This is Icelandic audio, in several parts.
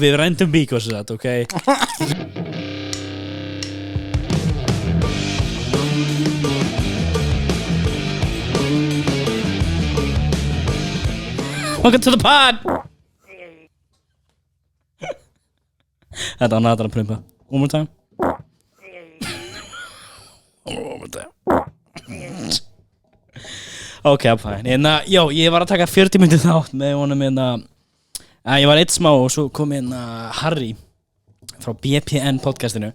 Við random because of that, okay? Welcome to the pod! Þetta var nættan að prumpa. One more time. One more time. Ok, I'm fine. Ég var að taka 40 mínútur þátt með honum ég var eitt smá og svo kom Harry frá BPN podcastinu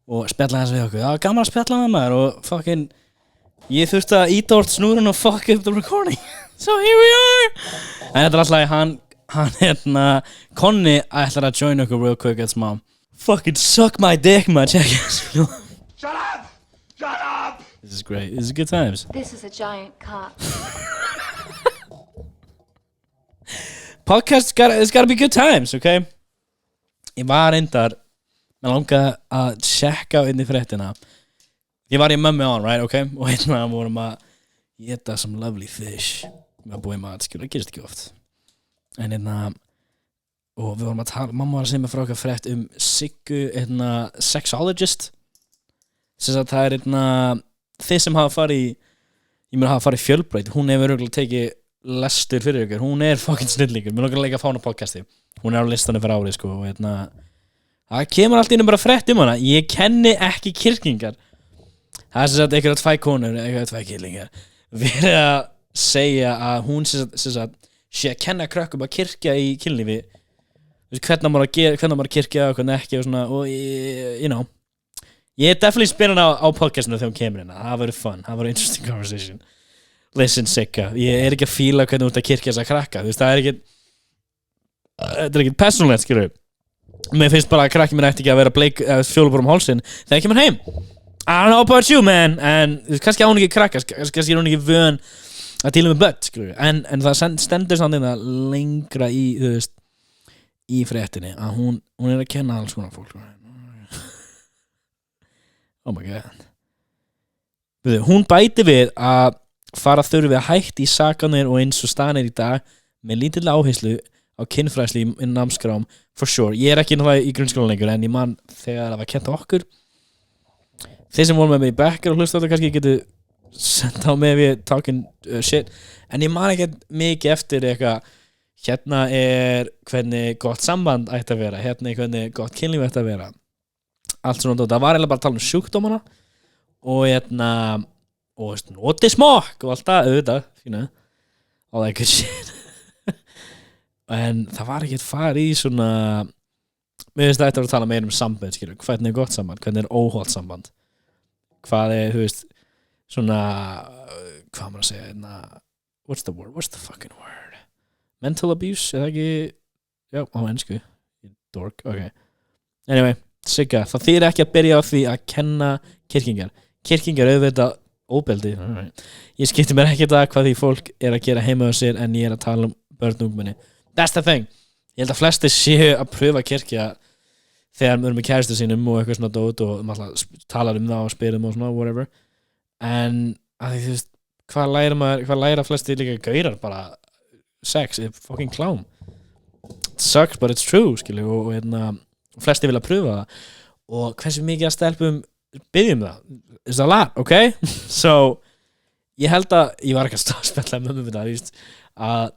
og spjallaði hans við okkur. Það var gaman að spjalla með maður og fucking ég þurfti að íta úr snúrun og fuck up the recording. So here we are. En þetta alltaf hann Konni ætlar að join okkur real quick eitt smá. Fucking suck my dick, maður. Shut up! Shut up! This is great. This is good times. This is a giant cock. Podcast it's gotta be good times, okay? Ég var reyndar með langaði að checka inn í fréttina. Ég var í mömmu on, right, okay? Og vorum að geta some lovely fish með að búa í mat, skilur, það gerist ekki oft. En og við vorum að tala, mamma var að segja mig frá okkar frétt Siggu, sexologist. Þess að það þið sem hafa farið í Fjölbraut, hún hefur örugglega tekið lestur fyrir ykkur, hún fucking snillingur. Mér langar að leika að fá hana á podcasti. Hún á listanum fyrir árið, sko, og það kemur allt inn bara frétt hana. Ég kenni ekki kyrkingar. Það sem sagt einhverja 2 konur, einhverja 2 kyrlingar verið að segja að hún sé að kenna krökkum að kyrkja í kynlífi. Hvernig maður að kyrkja og hvernig ekki og svona, og you know. Ég definitely spinnan á podcastinu þegar hún kemur hérna. Það verður fun, það verður interesting conversation. Listen, Sigga, ég ekki að fíla hvernig þú ert að kyrkja þess að krakka. Þú veist, þetta ekki persónulegt, skilur. Mér finnst bara að krakki mér eftir ekki að vera fjólubor hálsinn þegar ég kemur heim. I don't know about you, man. En kannski á hún ekki krakka, kannski hún ekki vön að díla með börn, skilur. En það stendur samt lengra í, þú veist, í fréttinni að hún að kenna alls konar fólk. Oh my god. Hún bæti við að fara þurfi að hætti í sakanir og eins og staðan í dag með lítill áherslu á kynfræðslu í námskrám for sure. Ég ekki náttúrulega í grunnskólan lengur en ég man þegar það var kennt okkur. Þeir sem voru með mig í bekkar og hlusta þetta kannski getur senda á mig við talking shit en ég man ekki mikið eftir eitthvað hvernig gott samband ætti að vera, hvernig gott kynlíf ætti að vera. Allt svona, það var eiginlega bara að tala sjúkdómana og og noti smokk og allt það, auðvitað, all that good shit. En það var ekkert farið í svona, mér finnst þetta að tala meira samband, skilur, hvernig gott samband, hvernig óhollt samband, hvað þú veist, svona, hvað maður að segja, what's the fucking word, mental abuse, eða ekki, já, á ensku, dork, ok, anyway, Sigga, það þýr ekki að byrja á því að kenna kyrkingar auðvitað óbeldi. Ég skipti mér ekki það hvað því fólk að gera heima á sér en ég að tala börn og ungmenni. That's the thing. Ég held að flestir séu að pröfa að kyrkja þegar maður með kæristu sínum og eitthvað svona dót og maður talar það og spyrum og svona whatever. En að því þú veist, hvað læra flestir líka gaurar bara sex, fucking clown. It sucks but it's true, skilju, og flestir vilja pröfa það og hversu mikið að stelpum byggjum það is a lot, okay? So ég held að ég var ekki að spjalla með þetta að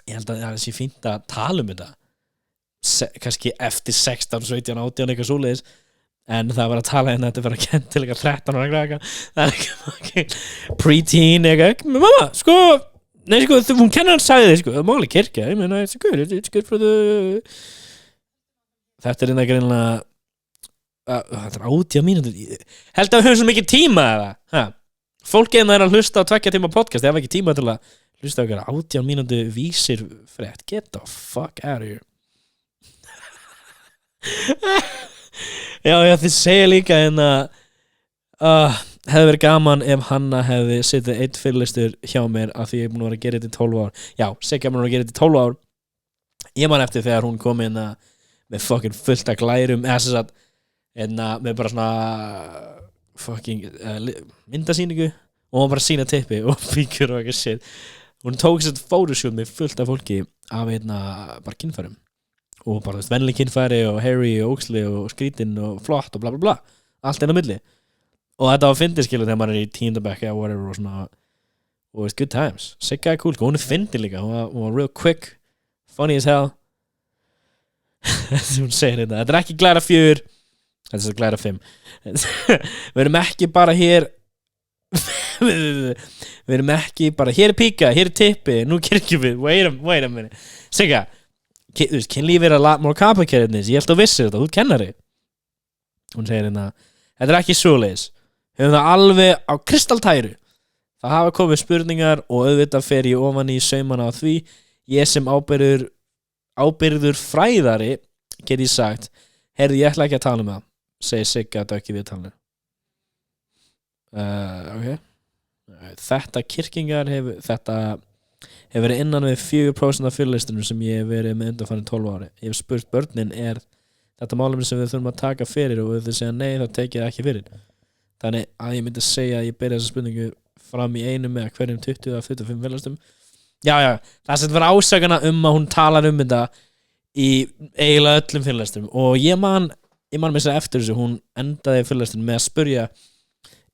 ég held að það sé fínt að tala þetta kannski eftir 16, 17, 18 eitthvað svoleiðis en það var að tala þetta var að kenna til eitthvað 13 ára krakka það ekki pre-teen eitthvað mamma, hún kennar hann sagði þið það má alveg kirkja, ég meina it's good for the þetta ekki reynilega þetta 80 mínútur held að við höfum svo mikið tíma eða fólk að hlusta á 2 tíma podcast ef ekki tíma til að hlusta á 80 mínútur vísir frétt get the fuck out of here já þið segja líka hefði verið gaman ef Hanna hefði sittið einn fyrirlestur hjá mér af því ég er búin að vera að gera þetta í 12 ár já, Sigga er búin að gera þetta í 12 ár ég man eftir þegar hún kom með fucking fullt af glærum eða þess að með bara svona fucking myndasýningu og hún bara sína tippi og fíkur og eitthvað shit hún tók sér fótushoot með fullt af fólki af bara kynfærum og bara, þú veist, venli kynfæri og hairy og óksli og skrítinn og flott og bla bla bla, allt inn á milli og þetta var fyndið skilur þegar maður í 10. bekk eða whatever og svona og it's good times, Sigga cool, sko, hún fyndið líka, hún var real quick, funny as hell hún segir þetta ekki glæra 4, þetta er glæra 5 við erum ekki bara hér við erum ekki bara hér píka, hér tippi, nú kirkjum við wait a minute, Sigga þú veist, kynlíf a lot more complicated than this, ég held að vissi þetta, þú kennari hún segir þetta ekki svoleiðis, höfum það alveg á kristaltæru, það hafa komið spurningar og auðvitað fer ég ofan í saumana á því, ég sem ábyrður fræðari get ég sagt, heyrðu ég ætla ekki að tala um það, segir Sigga þetta ekki við talinu ok þetta kirkingar þetta hefur verið innan við 4% af fyrirlestunum sem ég hef verið með undanfarin 12 ári ég hef spurt börnin, er þetta málefni sem við þurfum að taka fyrir og ef þau segja nei þá tekið það ekki fyrir þannig að ég myndi segja að ég byrja þessa spurningu fram í einu með hverjum 20 af 25 fyrirlestum já, það sem var ásakana að hún talar þetta í eiginlega öllum fyrirlestum og ég man mér sér eftir þessu, hún endaði fyrirlestunum með að spurja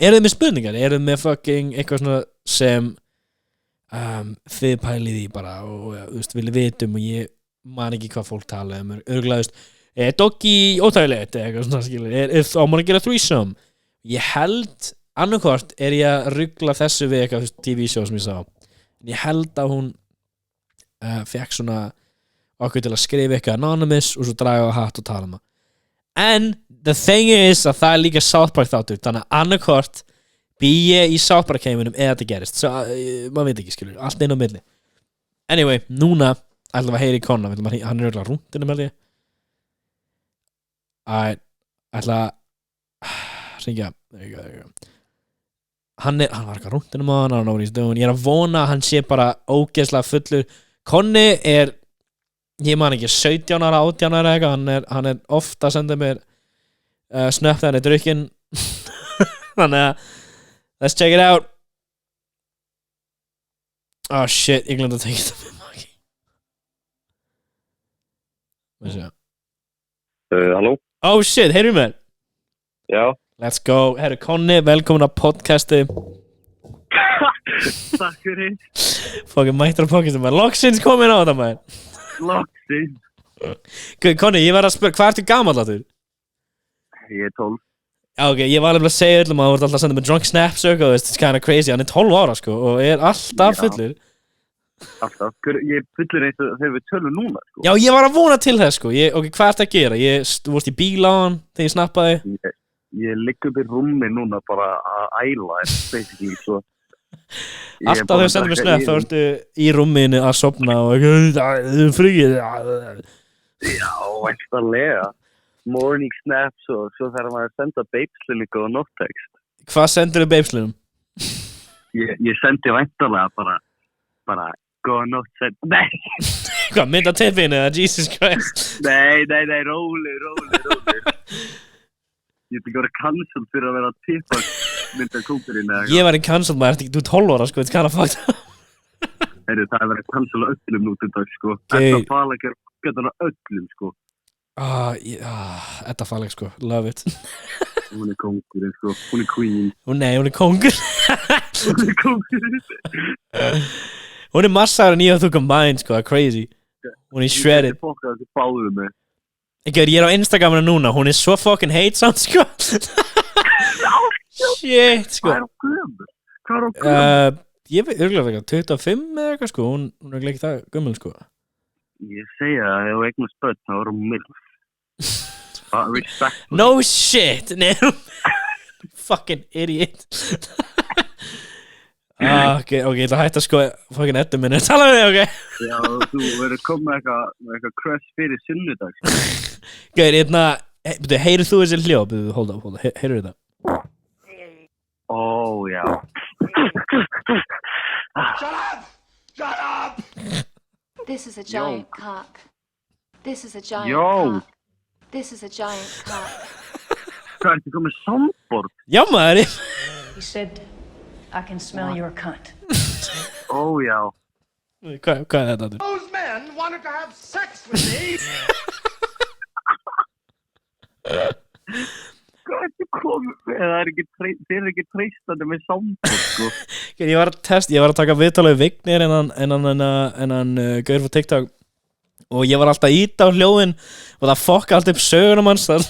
eru þið með spurningar, eru þið með fucking eitthvað svona sem þið pælið í bara og þú veist, viljið vitum og ég man ekki hvað fólk tala örgulega, þú veist, doggy óþægilegt eitthvað svona skilur, á maður að gera threesome ég held, annarkvort er ég að rugla þessu við eitthvað TV-sjó sem ég sá, en ég held að hún fekk svona okkur til að skrifa eitthvað anonymous og svo draga á hatt og tala um það en the thing is að það er líka South Park þáttur, þannig að annarkvort bý ég í South Park heiminum eða þetta gerist, svo maður veit ekki skilur, allt inn á milli anyway, núna ætlum við að heyra í Konna, hann er örugglega rúndinu með því ætla að ringja hann var eitthvað rúndinu með hann ég er að vona að hann sé bara ógeðslega fullur Konni er ég man ekki 17 ára, 18 ára eitthvað hann er ofta að senda mér snöpp þegar hann er drukkin þannig að let's check it out oh shit, ég glemdi að tengja þetta með maki hvað sé halló oh shit, heyrðu mér já let's go, herru Konni, velkomin að podcasti takk fyrir fucking mættur á podcasti maður, loksins komin á þetta maður loksins Konni, ég var að spyrja, hvað ertu gamall áttur? ég er 12 já ok, ég var alveg að segja öllum að þú ert alltaf að senda mig drunk snaps og it's kind of crazy, hann er 12 ára sko og er alltaf fullur alltaf, ég er fullur eins og þegar við tölum núna sko já, ég var að vona til þess sko, ok, hvað ertu að gera? Þú vorst í bíl á hann þegar ég snappaði ég ligg upp í rúmi núna bara að æla basically svo alltaf þegar þú sendur mig snap þá ertu í rúminu að sopna og frigið já, eftirlega morning snaps og svo þarf maður að senda babeslu líka og nottext hvað sendur þú babeslinum? ég sendi væntanlega bara góða nótt send nei hvað, mynda tippinu eða Jesus Christ nei, róli ég ætla ekki að vera cancelled fyrir að vera að tippa mynda kókurinn eða ég var í cancelled maður, þú 12 ára sko, it's kind of fucked up það er verið að cancella öllum nú til dag sko þetta fala ekki að geta öllum sko þetta fala ekki sko, love it hún er kókurinn sko, hún er queen nei, hún er kongur hún er kókurinn hún er massaður en ég og þú combined sko, crazy hún er shredded ég er á Instagraminu núna, hún er svo fucking hate samt sko shit sko hvað er á gömur? ég veit örgulega 25 eða eitthvað sko, hún er ekki það gömul sko ég segja að ef þú eignast börn þá er hún milf respect no shit fucking idiot ok, ég ætla að hætta sko fucking eddu minni, tala við þig, ok já, þú verður komið með eitthvað crush fyrir sunnudag gauðir, heyrðu þú þessi hljóð hold up, heyrðu þetta já Shut up! This is a giant cock. This is a giant Yo. cock. This is a giant cock. Hvað er þetta komið sambord? já maður He said, I can smell your cunt. já hvað er þetta? Those men wanted to have sex with me. Hvað er þetta komið með? Þeir eru ekki treystandi með soundboard, sko. Ég var að taka viðtalið Vignir en hann gaur fyrir TikTok og ég var alltaf að íta á hljóðin og það fokka allt upp sögunum hans þar.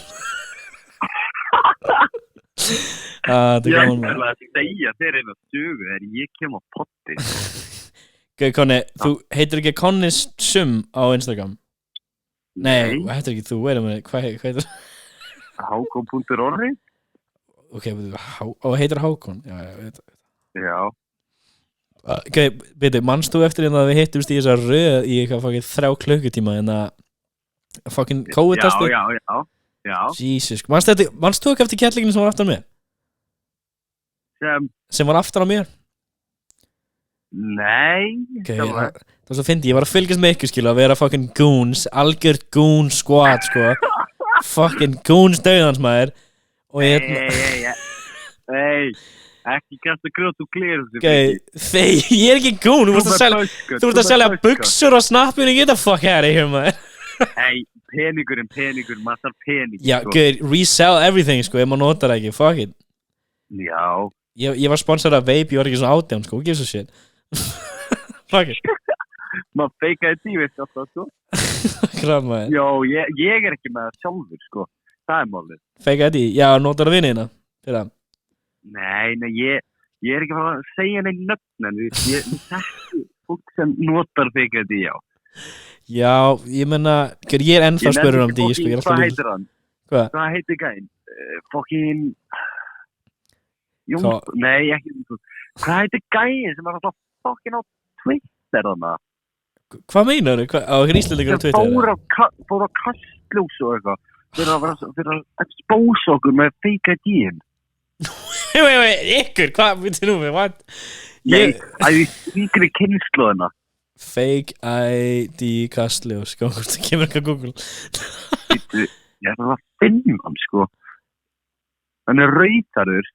Ég ætla að segja þeir einu sögu þegar ég kem á potti. Gauð Konni, þú heitir ekki Konni Sum á Instagram? Nei, heitir ekki þú, hvað heitir það? Hákon.orri? Ok, og heitir Hákon? Já, ég veit það. Já. Ok, beti, manst þú eftir að við hittumst í þessar röð í eitthvað fucking 3 klukkutíma en að fucking COVID-testi? Já. Jesus, manst þú ekki eftir kettlinginu sem var aftan á mér? Sem var aftan á mér? Nei. Ok, það var svo fyndi, ég var að fylgjast með ykkur skilu að vera fucking goons, algjört goon squad sko, fucking goons döðans maður og ég ekki kasta grjót og gler ég er ekki goon, þú ert að selja buksur og snappinu, get the fuck out of here maður. Hey, peningur, maður þarf pening já, good, resell everything sko, ef maður notar það ekki, fuck it. Já. Ég var sponsorað af vape, ég var ekki svona 18 sko, give a shit. Fuck it. Maður feikaði því, veist alltaf sko. Kraf maður. Jó, ég er ekki með það sjálfur sko, það er málið. Feikaði því, já, notar það vinina fyrir það. Nei, ég er ekki að segja neitt nöfn en ég þekki fólk sem notar feikaði því, já. Já, ég menna, ég er ennþá spurður um því sko, ég er alltaf hvað heitir hann? Hvað heitir gæinn? Fokkin Nei, ekki hvað heitir gæinn sem var alltaf fokkin á Twitter þarna? Hvað meinar þú? Á Íslendingar á Twitter? Fór á Kastljós og eitthvað fyrir að expose okkur með fake ID-in. Wait, ykkur, hvað veitir þú með, what? Nei, að því yngri kynnslóðina. Fake ID Kastljós, sko, það kemur ekki að Google. Ég ætla að finna hann, sko. Hann er rauðarur.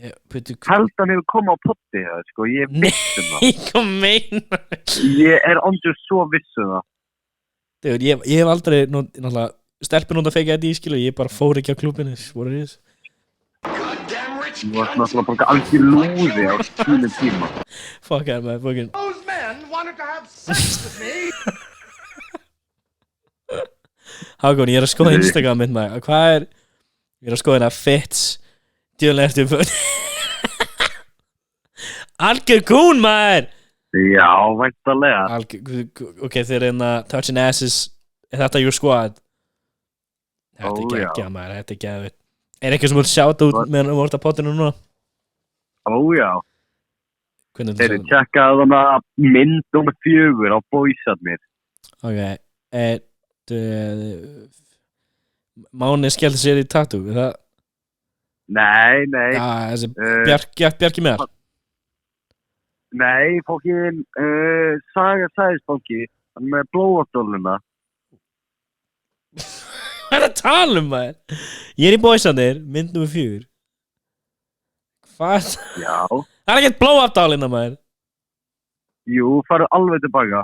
Held hann hefur komið á potti það, sko, ég er viss það. Nei, hvað meinar þú? Ég er andur svo viss það. Dude, ég hef aldrei, náttúrulega, stelpur nota fake ID, skilu, ég bara fór ekki á klúbinu, what it is. Þú varst náttúrulega bara algjör lúði á sínum tíma. Fuck that, man, fucking. Those men wanted to have sex with me. Hákon, ég er að skoða Instagram mitt, maður, hvað er, ég er að skoða hérna Fits, djúlega eftir algjör gún, maður. Já, væntalega. Ok, þeir er hérna touching asses, er þetta your squad? Þetta er geggjað, maður, þetta er geðvitt. Er eitthvað sem þú sjátt út meðan þú vart að potinu núna? Já. Þeir eru tjekkað þarna mynd nummer 4 á Boysarnir. Ok, Máni skellti sér í tattoo, er það? Nei. Þessi Bjarki með það? Nei, fokkin Saga Sæðisbanki, hann með blow-up-dóluna. Hvað er það að tala um, maður? Ég er í Boysarnir, mynd nummer 4. Hvað? Já. Það er ekkert blow-up-dálina, maður. Jú, farðu alveg tilbaka.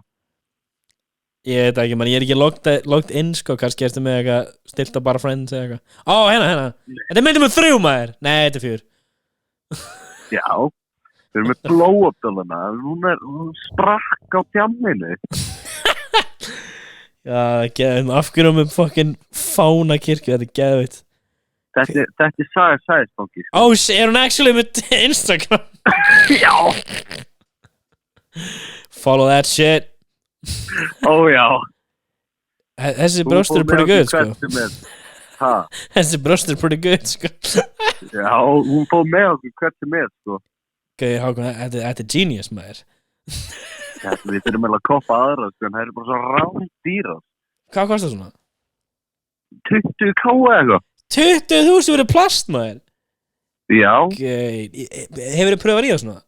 Ég veit ekki, maður, ég er ekki logged in, sko, kannski erstu með eitthvað stilt á bara friends eða eitthvað. Ó, hérna. Þetta er mynd nummer 3, maður. Nei, þetta er 4. Já. Þeir eru með blow-up-dóluna. Hún sprakk á tjamminu. Já, geðvitt, af hverju með fucking fána kirkju, þetta er geðvitt. Þetta er Saga Sæðisbanki. Er hún actually með Instagram? Já. Follow that shit. Já. Þessi bröstur er pretty good, sko. Þessi bröstur er pretty good, sko. Já, hún fóð með okkur hvert sem er, sko. Ok, Hákon, þetta er genius, maður. Við þurfum meðal að koppa aðra, sko, en það eru bara svo rándýra. Hvað kostar svona? 20k eitthvað. 20.000 verið plast, maður? Já. Ok, hefur þið pröfað í það svona?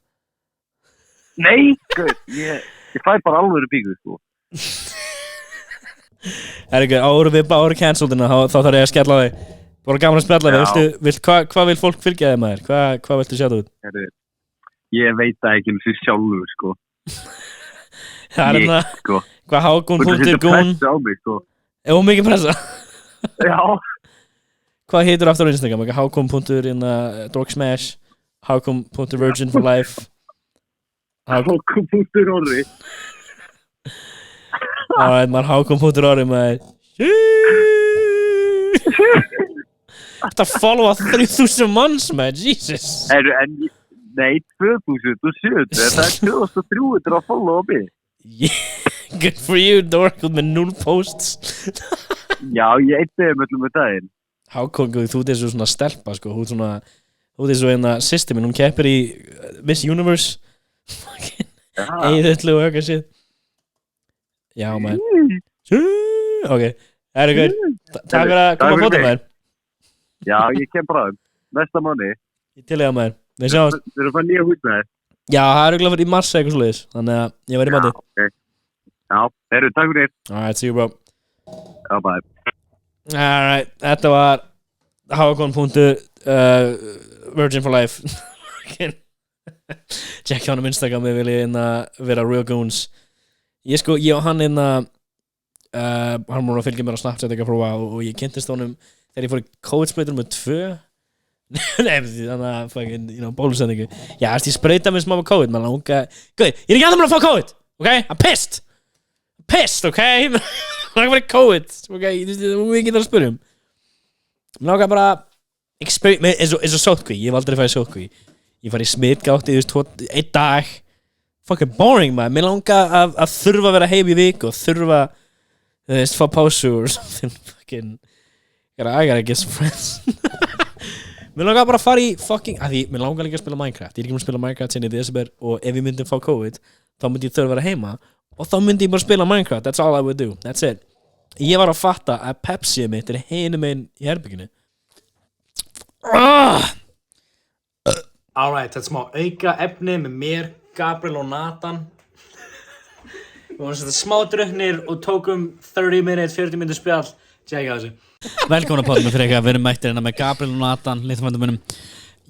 Nei, ég fæ bara alveg bíku, sko. Það er ekki, áður við bara canceldina, þá þarf ég að skella þig. Bara gaman að spjalla þig, hvað vil fólk fylgja þig, maður? Hvað viltu sjá þú út? Ég veit það ekki um því sjálfur, sko. Það er það, hvað Hákon.gun Þú setur pressa á mig, sko. Mikið pressa? Já. Hvað heitir aftur á Instagram? Hákom.dorksmash Hákom.virgin for life Hákom.orri Alright, maður Hákom.orri maður Þetta followa 3000 manns maður, Jesus Nei, 2007 Það 2300 að followa mig Good for you, Dork með 0 posts Já, ég eittiði öllum með daginn Hákom, þú ert svo svona stelpa sko. Þú ert svo eina systir minn. Hún keppir í Miss Universe Eðullu og eitthvað shit Já, maður Ok, það er good Takk fyrir að koma að fóta maður Já, ég kem bráðum Næsta mánuði Ég til ég að maður Við sjáumst Við erum að fara nýja hús með þér Já, það er örugglega fyrir í mars eitthvað svoleiðis Þannig að ég var í mati okay. Já, takk fyrir Alright, see you bro Já, bye Alright, þetta var Hákon.virgin for life Check á hann Instagram við viljum vera real goons Ég og hann hann múið að fylgja mér á Snapchat eitthvað frá og ég kynntist honum þegar ég fór í COVID-spraytur með 2 Nei, þannig að fucking, bólusendingu Já, ég sprayta mér smá með COVID Guð, ég er ekki andur með að fá COVID Ok, I'm pissed ok Það er ekki verið COVID Ok, við getum að spyrja Mér langar bara eins og sótkví, ég hef aldrei farið sótkví Ég farið í smitgátti 1 dag Fucking boring maður Mér langar að þurfa að vera heim í viku og þurfa fá pásu or something fucking I gotta get some friends Mér langar bara að fara í fucking mér langar líka að spila Minecraft Ég er ekki að spila Minecraft sinni í desember og ef ég myndi fá COVID þá myndi ég þurfa að vera heima og þá myndi ég bara spila Minecraft That's all I would do, that's it Ég var að fatta að Pepsi mitt er hinum einn í herbygginu Alright, þetta er smá auka efni með mér, Gabriel og Nathan Við vorum þetta smá drukknir og tókum 30 minute, 40 minute spjall Tjekka þessu Velkomin að podda með Freyka, við erum mættir hérna með Gabriel og Nathan, litlfrændum minnum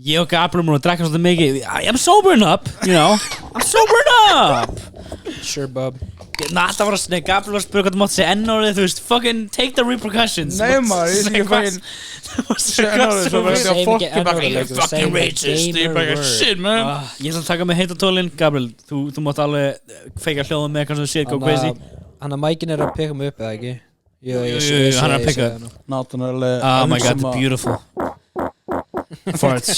Ég og Gabriel múin að drekka svolítið mikið I'm sobering up, I'm sobering up Sure, bub Nathan var að Gabriel var að spyrja hvað þú mátt segja N-orðið, þú veist, fucking take the repercussions Nei maður, ég er ekki fucking N-orðið, svo verður þetta fokki bara fucking racist, ég er bara shit man Ég ætla að taka með heitatólinn, Gabriel, þú mátt alveg feika hljóðum með eitthvað sem shit go crazy Hann að mækin er að peka mig upp eða ekki? Jú, hann er að peka Nathan er alveg Oh my god, beautiful Farts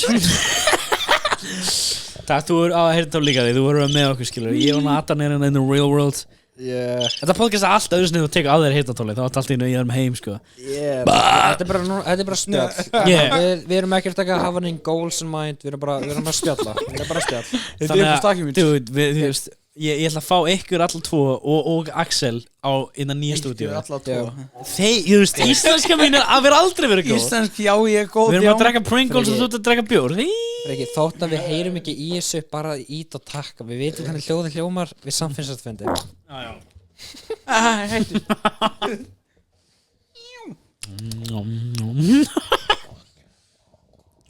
Takk, þú er á að heyrta líka því, þú verður með okkur skilur Ég og Nathan er in the real world Þetta podcast er alltaf auðvitað þú tekur á þér heyrtatóli þá er alltaf í erum heim sko Þetta er bara spjall Við erum ekkert að hafa neinn goals in mind Við erum bara að spjalla Þetta er bara spjall Þannig að, dude, ég ætla að fá ykkur allar tvo og Axel á innan nýja stúdíu Íslenska mín er að vera aldrei verið góð Íslensk, já ég er góð Við erum að drekka Pringles og þú ert að drekka bjór Þótt að við heyrum ekki í þessu bara ít og takka Við veitum hvernig hljóðin hljómar við samfinnstfendi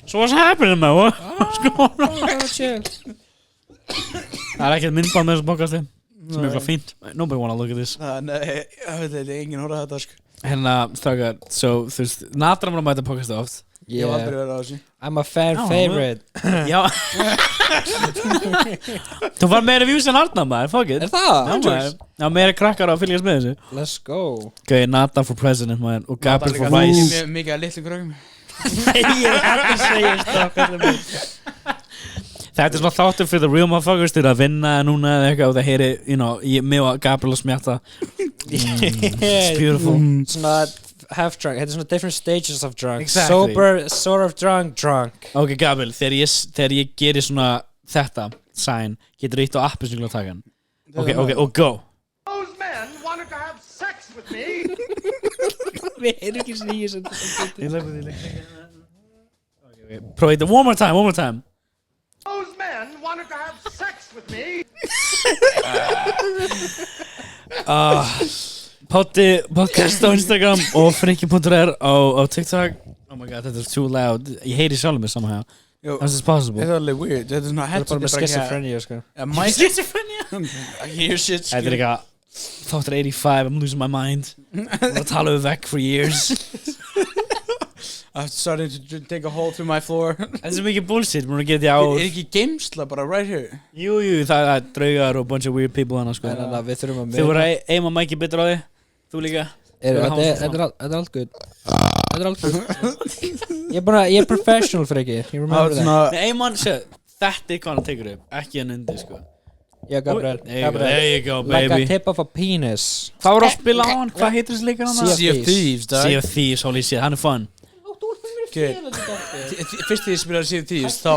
So what's happening man? What's going on? Það er ekkert myndband með þessu podcasti sem er eitthvað fínt Nobody wanna look at this Nei, ég veit ekki, enginn horfði þetta sko Hérna, strákar, so þú veist Nathan var að mæta podcasti oft Ég hef aldrei verið á þessu I'm a fan favorite Já Þú var meira views en Arnar maður, fuck it Er það? Já, meira krakkar á að fylgjast með þessu Let's go Gauði Nathan for president maður og Gabriel for vice Mikið að litlu krökkum Nei, ég er ekki að segja strákar Þetta er svona þáttur fyrir the real motherfuckers til að vinna núna eða eitthvað og það heyri, mig og Gabriel að smjatta It's beautiful Svona half drunk, þetta er svona different stages of drunk Exactly. Sober, sort of drunk Ok, Gabriel, þegar ég gerir svona þetta sign, getur þú ítt á appi sem ég vil taka hann Ok, og go Those men wanted to have sex with me. Við erum ekki snýðis Prófið þetta one more time Those men wanted to have sex with me. Podcast á Instagram og friki.r á TikTok Oh my god, þetta er too loud Ég heyri sjálfur mig somehow How's this possible? Þetta er alveg weird, þetta er svona Þetta er bara með schizophrenia sko Schizophrenia? I hear shit Þetta er eitthvað Þáttur 85, I'm losing my mind Við erum að tala við vekk for years I've started to dig a hole through my floor. Þetta er svo mikið bullshit, múin að geta því ár ekki geimsla bara right here? Jú, það er draugar og bunch of weird people hana sko Við þurfum að Þau voru að eima mæki betur á því Þú líka Þetta er allt good Þetta er allt good Ég er professional fyrir ekki You remember that Nei, man, þetta er hvað hann tekur upp Ekki hann undir sko Já, Gabriel There you go, Like baby a tip of a penis Hvað voru að spila á hann? Hvað heitir þessi leikar hann? Sea of Thieves, Sea of Thieves, holy shit, hann er fun Fyrst því ég spilaði Sea of Thieves þá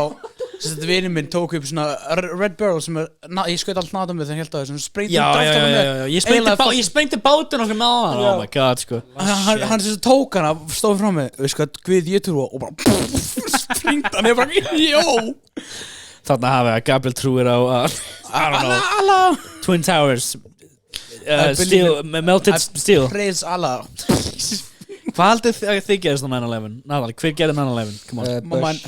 vinur minn tók upp svona Red Barrel sem ég skaut allt nátum við þegar ég held að það spreyti Já, ég sprengti bátun okkur með hann Oh my god, sko Hann sem tók hana, stóð frá mig Við sko, Guð ég trúa og bara sprengti hann, ég bara, jó Þarna hafa Gabriel trúir á I don't know Twin Towers Steel, melted steel Praise Allah Hvað haldið þið gerðist á 9/11? Nadal, hver gerði 9/11? Come on Bush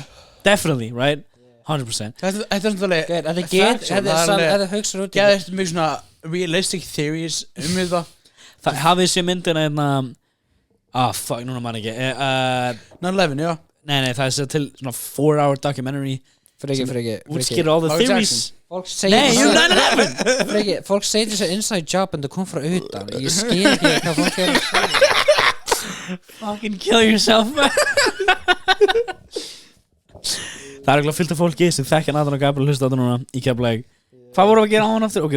Definitely, right? 100% Þetta er náttúrulega Þetta er hugsa út Gæði eftir mjög svona realistic theories þetta Hafið sér myndina einna fuck, núna man ekki 9/11, já Nei, það er sér til svona 4-hour documentary Freki Útskýra all the theories Nei, 9/11 Freki, fólk segir þessi inside job en það kom frá utan Ég skil ekki hvað fólk er að segja Fucking kill yourself Það er ekki fyllt af fólki sem þekkja Nathan og Gabriel hlusta á þetta núna í Keflavík Hvað voru að gera á hann aftur? Ok,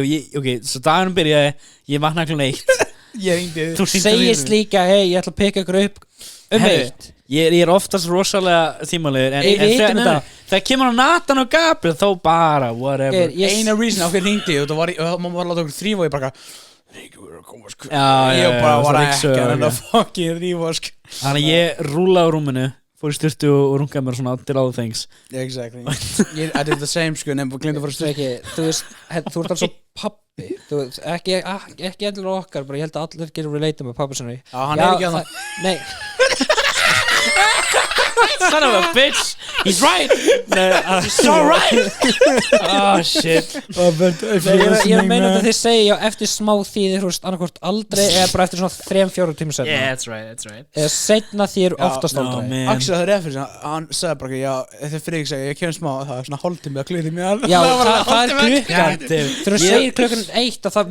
svo dagunum byrjaði Ég vaknaði klukkan 1 Ég ringdi Segist líka, hei, ég ætla að pikka ykkur upp eitt Ég er oftast rosalega tímalegur En þegar kemur á Nathan og Gabriel þá bara, whatever Eina reason á hvernig ringdi og maður var að láta okkur þrýfa og ég bara Ríkur er að koma sko Ég bara var ekki að reyna fucking þrýfa sko Þannig að ég rúlaði á rúminu fór í styrtu og rungaði mér svona did all the things Exactly I did the same sko nefnum og glemdi að fara styrtu Þú veist, þú ert alveg pappi Ekki allir okkar bara ég held að allir getur relata með pappa sinni Já, hann er ekki að það Nei Son of a bitch He's right He's so right Oh shit Ég er að meina þetta þið segja eftir smá þýðir annarkvort aldrei eða bara eftir svona 3-4 tíma setna Yeah, that's right eða setna þýr oftast aldrei Axel það er eftir sem hann sagði bara já þegar Freyrík segi ég kem smá það er svona hálftími að klíði mér Já, það er klukkan þegar þú segir klukkan 1 að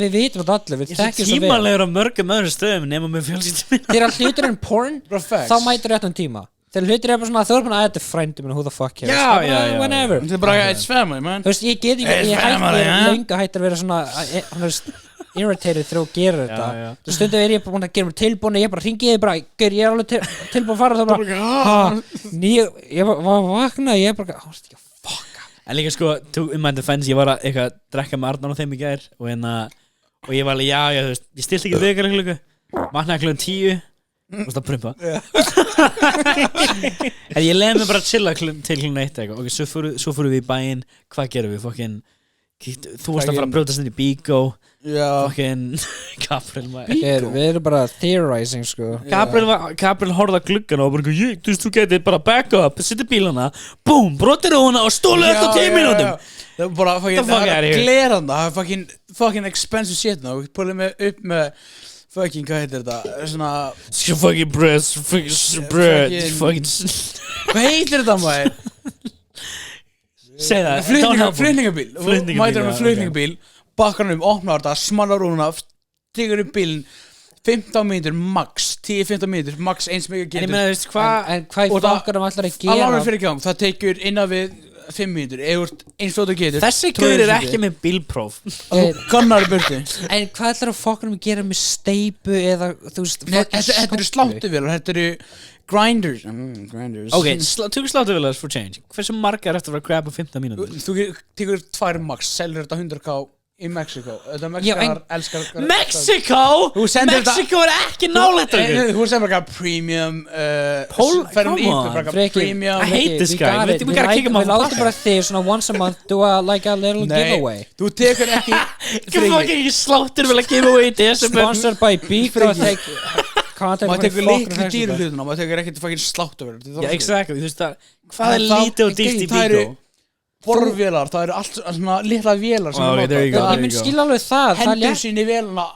við vitum þetta allir við þekkjum svo vel Tímalegur á mörgum öðrum stöðum nema með fjölskyldum mína Þegar hlutur en porn þá mætir réttan tíma Þegar hlutir er bara svona, þú er bara að þetta er frændi minn, who the fuck cares? Já. Whenever. Þetta er bara, it's family, man. Þú veist, ég get ekki, ég hætti að vera svona, hann veist, irritated þegar þú gerir þetta. Þú stundum er ég bara búin að gera mér tilbúin, ég bara ringi þig bara, gaur, ég er alveg tilbúin að fara, þá bara, ég var vaknað, ég bara, fuck. En líka sko, in my defense, ég var að eitthvað drekka með Arnar og þeim í gær, og ég var alveg, já, þú veist, ég stilti ekki vekar klukku, vaknaði klukkan 10. Þú veist að prumpa En ég leiði mig bara að chilla til klukkan 1 eitthvað. Ok, svo fórum við í bæinn. Hvað gerum við? Fucking þú varst að fara að brjótast inn í Bíkó. Fucking Gabriel Við erum bara theorizing sko. Gabriel horfði að gluggana og bara þú veist, þú getið bara back up, setja bílana boom, brotir húnna og stólu eftir 10 mínútum. Það er bara fucking gleranda. Það er fucking expensive shit ná. Við púlum upp með fucking, hvað heitir þetta? Svona fucking bread fucking hvað heitir þetta maður? Segð það flutningabíl mætir hann með flutningabíl bakkar hann opnar þetta, smallar rúna tegur upp bílinn 15 mínútur max 10-15 mínútur max eins mega getur en hvað í fokkarum allar að gera alveg fyrir gang, það tekur innan við 5 mínútur, eins og þú getur þessi gaur er ekki með bílpróf gannar burti en hvað ætlar að fokkarum að gera með steipu eða þú veist þetta eru sláttuvélar, þetta eru grinders ok, tökum sláttuvélar for change hversu margar eftir að vera að grabba 15 mínútur þú tekur 2 max, selur þetta 100k í Mexiko þetta Mexikanar elskar Mexiko er ekki nálægt þú er sem bara premium premium I hate this guy we gotta kick him off við látum bara þig svona once a month do a little giveaway þú tekur ekki ekki sláttur vel að giveaway í desember sponsored by Bíkó maður tekur litlu dýru hlutuna maður tekur ekki fucking sláttur exactly, þú veist það hvað er lítið og dýrt í Bíkó borvélar, það eru allt svona litla vélar sem ég mun skilja alveg það hendur sín í véluna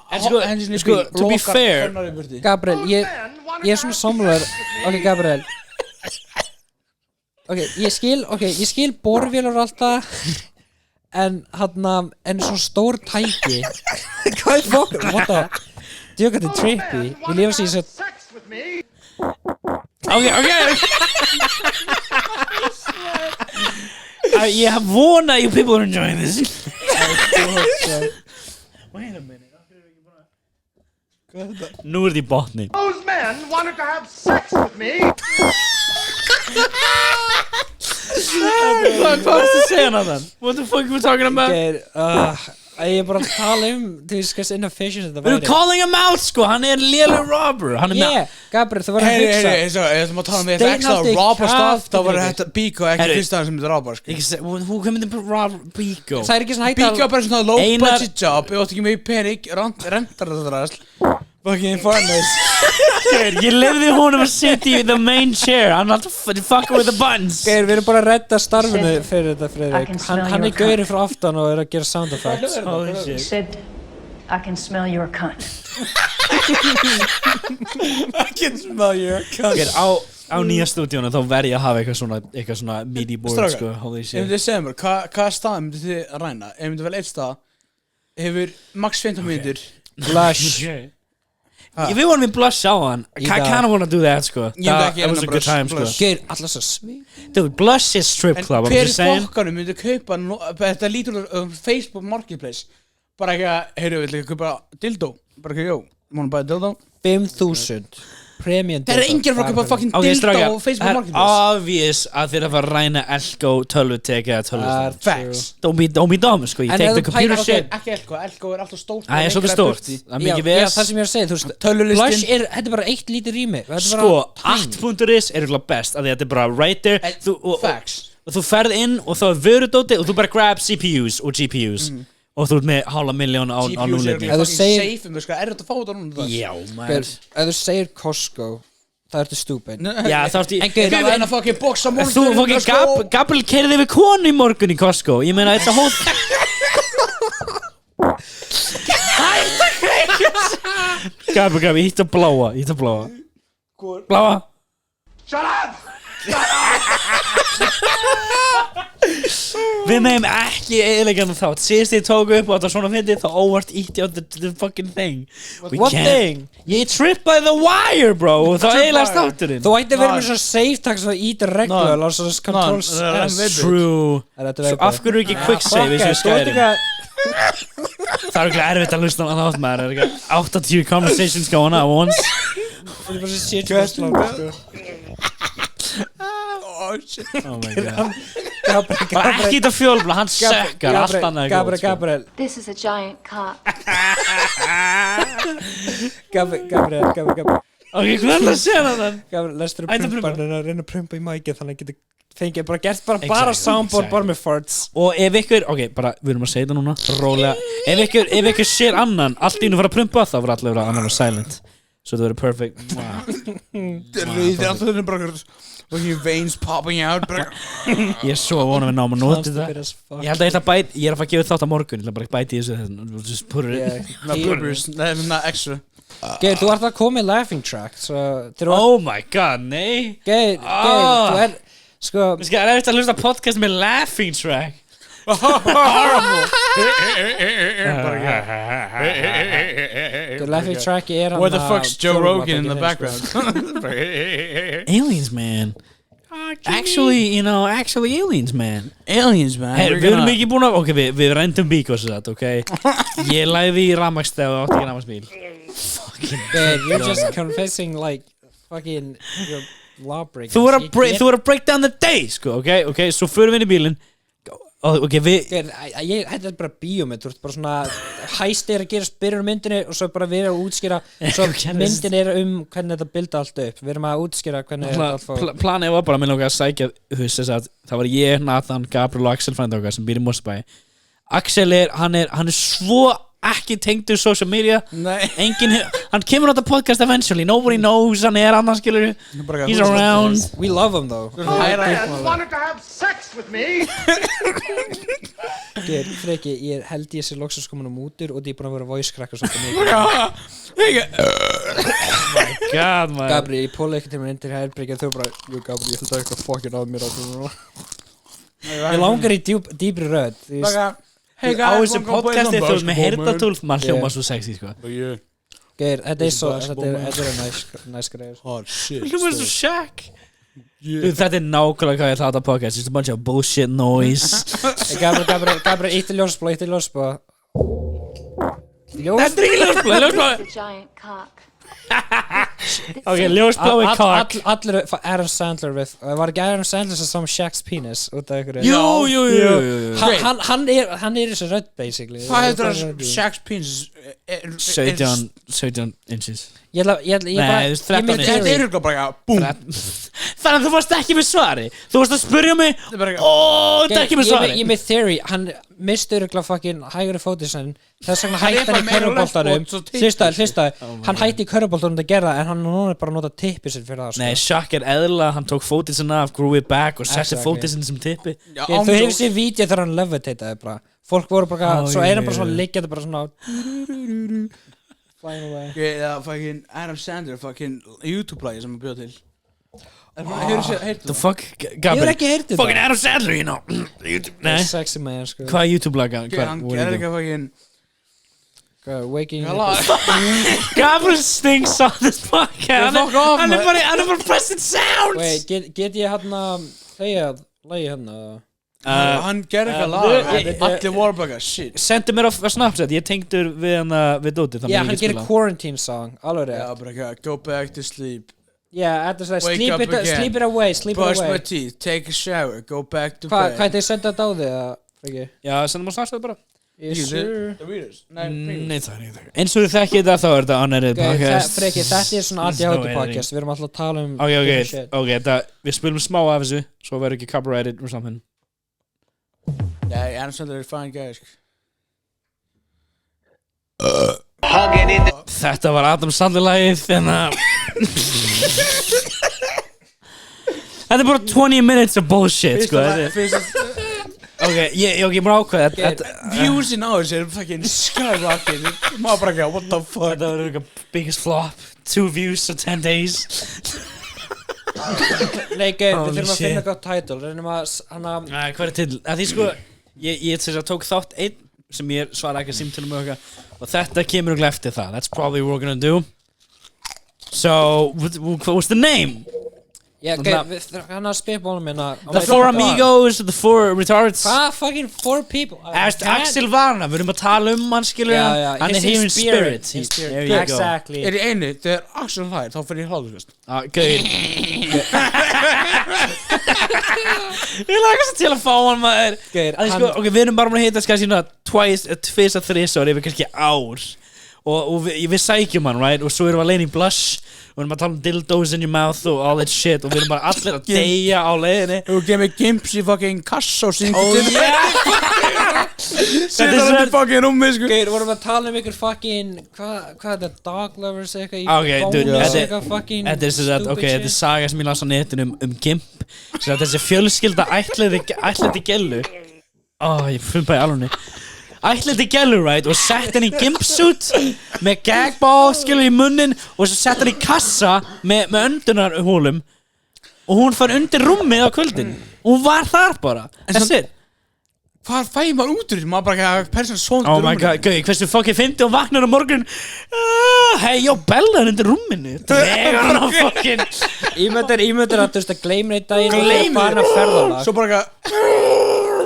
sko, to be fair Gabriel, ég er svona samluður ok Gabriel ég skil borvélar alltaf en svo stór tæki hvað er fokk what the djögandi trippy við lifum sér svo Sex with me. Ég vona you people are enjoying this. Wait a minute. Nú er því botni. Those men wanted to have sex with me. Hvað varstu að segja Nathan? What the fuck are we talking about? ég er bara að tala þú veist hvað inefficient þetta We're calling him out sko, hann er lélegur robber. Hann er Gabriel, þú verður að hugsa Ég ætlum að tala með extra robber stuff þá var þetta Biko ekki fyrst aðeins sem þetta robber sko Who coming to rob Biko? það er ekki svona hægt Biko er bara svona low budget job ég átti ekki með pening, rentar þetta ræðsl fucking farmers Ég lefði honum að sitja í the main chair. I'm not fucking with the buttons. Geir, við erum bara að redda starfinu fyrir þetta Friðrik hann er gaurinn frá aftan og er að gera sound effects Holy He shit. said, I can smell your cunt. I can smell your cunt Á nýja stúdíónu þá verð ég að hafa eitthvað svona midi board Strákar, sko. Holy Ef shit. þið segja mér, hvaða stað myndið þið ræna? Ef myndið vel eitt stað hefur max 15 mínútur Blush Við vorum í Blush á hann. I kinda wanna do that sko. Ég myndi ekki That was a good time sko. Geir, alltaf svo svið Dude, Blush is strip En club. I'm hver just í saying. fokkanum myndið kaupa þetta lítur Facebook Marketplace bara ekki að, heyrðu, við ætlum að kaupa dildo bara ekki, mánu bara dildo 5.000 premium Það er enginn frá að kaupa fucking Ok, dildo strákar, á Facebook það er Marketplace obvious að þið er að fara að ræna Elko tölvutek eða tölvutek. Facts Don't be dumb sko. You En take ef the þú computer pælir- shit. Ekki Elko er alltaf stórt Það er svolítið stórt. Það er mikið Já, ves. það sem ég er að segja, þú veist Tölvulistin. Blush þetta er bara eitt lítið rými Þetta er Sko, bara tiny. at.is er eitthvað best að þetta er bara right there. Facts Og þú ferð inn og þá er vörudóti og þú bara grab CPUs og GPUs og þú ert með $500,000 á GPUs er núleiti. Ef þú fucking segir- safe um sko, er þetta að fá þetta núna Já, Geir, maður. ef þú segir Costco það ertu stúpid Já, þá ertu En Geir, Við erum að fucking boxa Þú morgun fucking Gabriel keyrði við konu í morgun í Costco. Ég meina, it's a whole Gabriel, ítt að bláa. Bláa. Shut up! Við meðum ekki eiginlega þátt. Síðast ég tók upp og þetta var svona fyndið þá óvart ítti á the fucking thing. What thing? Ég tripped by the wire, bro, og þá eiginlega státturinn. Þú ætti að vera með svona safe tag sem það ítir reglulega og svona controls True. Þetta Svo af hverju ekki quick save eins og Skyrim? Það er ekki erfitt að hlusta á þátt maður. Það er ekki 80 conversations going on at once. Þetta er bara svo shit Oh shit Oh my god. Gabriel Bara ekki þetta fjólbla, hann sökkar allt annað góð, sko. Gabriel This is a giant cock. Gabriel Ok, hvað er það að segja það? Gabriel, lestur Ætla að prumpa Hann er að reyna að prumpa í mækið þannig að getur fengið bara gert bara Exactly, soundboard bara með farts Og ef ykkur, ok, bara, við erum að segja það núna, rólega. Ef ykkur sér annan, allt í nú fara að prumpa, þá verður allir vera annan og silent. Svo það verður perfect. Þetta er alltaf bara fucking veins popping out bara Ég er svo að vona við náum að nota þetta. Ég held að ég ætla að bæta, ég er að fara að gefa þátt á morgun, ég ætla bara að bæta í þessu þetta. Just put it in. bloopers, nei, extra Geir, þú ert að koma í laughing track Oh my god, nei. Geir, þú er sko Það er eftir að hlusta podcast með laughing track. laughing track er What the fuck's Joe Rogan in the background Aliens, man. Actually aliens, man. Aliens man Hey, við erum ekki búin að, ok, við rændum bíkos þetta, ok. Ég læði í rafmagnsstæð og átti ekki rafmagsbíl. Geir, you're just confessing like fucking your lawbreaking Þú er að break down the day, sko, ok, svo förum við inn í bílinn. Ok, Geir, þetta er bara bíómynd, þú ert bara svona hæst er að gera spyrjur myndinni og svo bara við erum að útskýra svo myndin er hvernig þetta bilda allt upp við erum að útskýra hvernig þetta allt fór Planið var bara að mér langaði að sækja það var ég, Nathan, Gabriel og Axel frændi okkar sem býr í Mosbæ. Axel hann er svo ekki tengdur social media. Nei. Hann kemur á þetta podcast eventually, nobody knows hann er annars, skilur. He's around. We love him though Men wanted to have sex with me. Geir, Freki, ég held ég sé loksast komin á mútur og ég er búin að vera voice cracker svolítið mikið my god, man. Gabri, ég póla ekkert til mér inn til herbyggja þú bara, jú Gabri, ég ætla að taka eitthvað fokkin að mér ég langar í dýpri rödd Hey á þessu podcasti þú veist með heyrnartúl maður hljóma svo sexy sko Geir, þetta er svo, þetta er næs greið Hard shit hljóma svo Shaq þetta er nákvæmlega hvað ég ætla að þetta podcast just a bunch of bullshit noise Gabri, ítti ljósblá þetta er ekki ljósblá The giant cock. ok, ljósblái cock allir Adam Sandler við var ekki Adam Sandler sem sam Shaq's penis út af ykkur jú hann er þessu rödd basically Hvað heitir það Shaq's penis 17 inches ég bara 13 Þetta er ykkur bara Búm þannig að þú varst ekki með svari þú varst að spyrja mig þetta er ekki með svari ég með theory hann misti öruglega fucking hægri fótið sinn þess vegna hætti hann í körfuboltanum hlistaði hann hætti í körfuboltanum að gera en hann núna bara nota tippið sinn fyrir það nei, Shaq er eðla hann tók fótið sinna af grew it back og setti fótið sinna sem tippi þú hefur sér vídeo þegar hann levitaði bara fólk voru bara svo er hann bara svona liggjandi bara svona flying away fucking Adam Sandler fucking YouTube-lægi sem hann bjóð til the fuck ég hefur ekki heyrt þetta fucking Adam Sandler you know nei sexy man sko hvað YouTube-laga Hann gerir eitthvað fucking waking Gabriel stinks on this podcast hann er bara pressing sounds wait get ég hérna lagi hérna hann gerir eitthvað lag allir voru bara shit sendu mér á Snapchat ég tengdur við Dóti já hann gerir quarantine song alveg já bara eitthvað go back to sleep yeah þetta er Wake up again. sleep it away brush my teeth take a shower go back to hvað bed þið senda þetta á þig ekki já sendum á Snapchat bara Nei, það er ekki eins og þið þekkið þetta þá er þetta unedited podcast Freki, þetta er svona ADHD podcast við erum alltaf að tala um ok, við spilum smá af þessu svo verður ekki copyrighted or something nei, Adam Sandler er fine guy þetta var Adam Sandler lagið þetta er bara 20 minutes of bullshit sko ok, ég má ákveða viewsin á þessu er fucking skyrocket maður bara ekki what the fuck þetta var eitthvað biggest flop 2 views for 10 days nei, við þurfum að finna gott title reynum að hvað er til því sko ég tók þátt einn sem ég svara ekki að símtölum og þetta kemur og eftir það that's probably what we're gonna do so what's the name hann að spitbólum minna the 4 amigos the 4 retards fucking 4 people Axel Varna við erum að tala hann skilur hann er here in spirit there you go exactly er í einu þegar Axel hlær þá fyrir ég hláðurskast gauð ég lagast til að fá hann maður ok, við erum bara að hitta skæðis twice or thrice yfir kannski ár og við sækjum hann right og svo erum við alveg í blush og við erum að tala dildos in your mouth og all that shit og við erum bara allir að deyja á leiðinni og við gefum gimps í fucking kassa og syngur til þetta er þetta fucking rúmi sko við vorum að tala ykkur fucking hvað er þetta dog lovers eitthvað þetta er saga sem ég las á netinu gimp þessi fjölskylda ætlaði gellu ég frumpa í alveg ætlaði gellu right og sett henni í gimpsuit með gagball skilur í munnin og svo sett henni í kassa með öndunarhólum og hún fær undir rúmið á kvöldin og hún var þar bara that's it hvað fæði maður út úr því maður bara ekki persónu svona oh my god, gauði, hversu fucking fyndi og vaknar á morgun hei, já, Bella er undir rúminu dregar hann á fucking ímyndir að þú veist að gleymir einn daginn og farin að ferðalag svo bara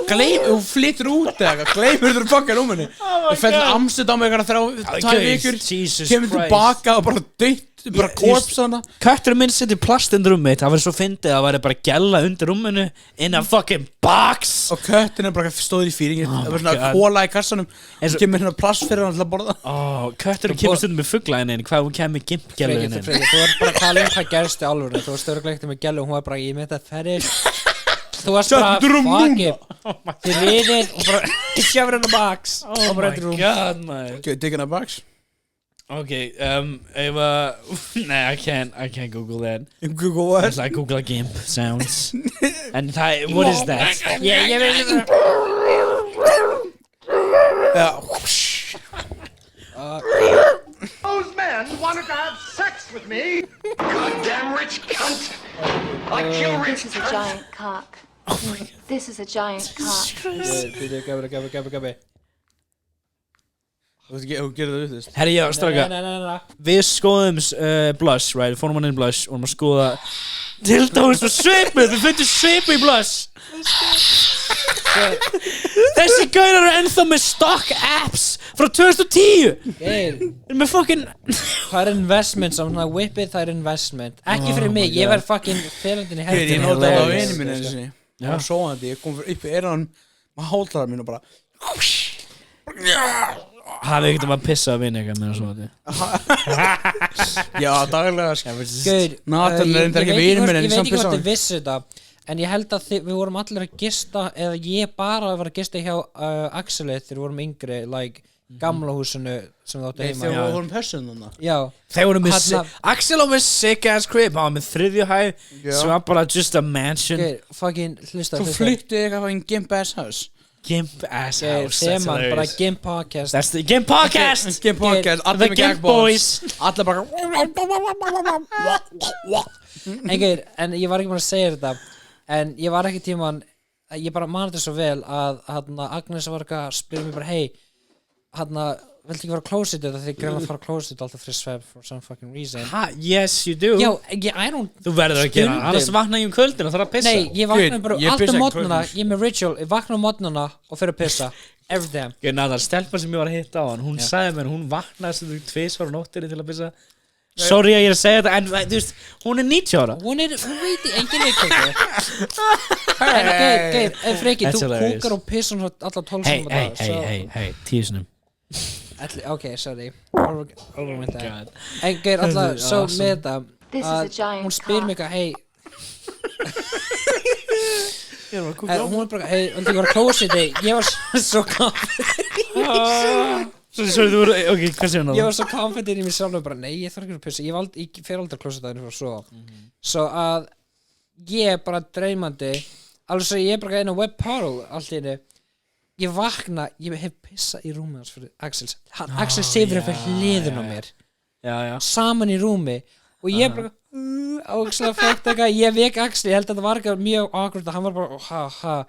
þú flyttur út eða gleymir þú fucking rúminu þú fættir Amsterdam eitthvað 2 vikur kemur tilbaka og bara dött bara korps hana kötturinn minn setur plast undir rúmið það var svo fyndið að það væri bara gælla undir rúminu in a fucking box og kötturinn bara stóður í fýringi það var svona hóla í kassanum og kemur hérna plast fyrir hann til að borða kötturinn kemur stundum með fugla inn hvað hún kemur með gimpgælu inn þú var bara að tala hvað gerst í alvöru þú var störgleikt með gælu og hún var bara ég með þetta ferri þú varst bara fuck it þið liðið og bara sjafur hennar box oh my god man okay, dig in a box okay I can't Google that Google what? I Google gimp sounds and what is that ég veit Those men wanted to have sex sex with me. Goddamn rich cunt. I kill rich This is a giant cock. This is a giant cock. Gabi Þú gerir það auðvist Herri, já, stráka Við skoðum Blush, right? Við fórum hann inn í Blush og erum að skoða Dildós og svipu, við fundum svipu í Blush Þessi gaurar eru ennþá með stock apps frá 2010 Þeir eru með fucking Það er investment, svona whippið það er investment Ekki fyrir mig, ég verð fucking félaginn í Ég helginu notaði það á einu minni þessi Ég var sóðandi, ég kom fyrir upp í eran með háldraðar mín og bara Hafið ekkert að pissa að vinna eitthvað með það Já, daglega Gaur, Nathan er ekki vinur minn en ég veit ég samt ekki pissa á hvort hann þið vissu þetta En ég held að við vorum allir að gista Eða ég bara var að gista hjá Axeli þegar við vorum yngri Like gamla húsinu sem það átti heima Þegar við vorum persónum þarna Já Þeir voru með Þarna- Axel á með sick ass crib Hann var með þriðju hæð sem var bara just a mansion Gaur, fucking, hlusta Þú flyttið eitthvað í Gimp Ass House Gimp ass Gaur, house Þeman, bara Gimp Podcast That's the Gimp podcast Gimp Podcast, The allir með Gimp Boys gagballs Allir bara En gaur, en ég var ekki búin að segja þetta En ég var ekki tíman Ég bara man þetta svo vel að Agnes var eitthvað að spyrja mig bara Hey, viltu ekki fara að closet þetta Þegar greina að fara að closet þetta alltaf fyrir svefn For some fucking reason Ha, yes you do Já, I don't Þú verður að gera Stundum. Annars vakna ég kvöldin og þarf að pissa Nei, ég vakna bara ég alltaf pissa mótnana kvöldins. Ég er með ritual, ég vakna á mótnana og fyrir að pissa Every damn Það stelpa sem ég var að hitta á hann Hún sagði mér Hún vaknaði sem þú tvisvar á nóttinni til að pissa Sorry að ég er að segja þetta En þú veist Hún er 90 ára Hún veit ég, engin veit ekki En Geir, Freki, That's þú hilarious. kúkar og pissar alla 12 sinum á dag Hey 10 sinum Ok, sorry Over with that En Geir, alltaf, svo með þetta This is a að giant hún spyr mig eitthvað, hey hún er bara, hey, viltu ekki vera klósiti ég var svo Sorry, þú voru Ok, hvað séu hann ég var svo confident í mig sjálf bara, nei, ég þarf ekki að pissa ég fer aldrei klósiti að henni fyrir að sofa svo að ég bara dreymandi alveg svo ég er bara inn á web portal allt í henni ég vakna, ég hef pissað í rúmi hans fyrir Axel Axel sefur fyrir hliðin á mér Já saman í rúmi og ég bara ákslega fækt eitthvað ég vek Axel, ég held að þetta var eitthvað mjög awkward hann var bara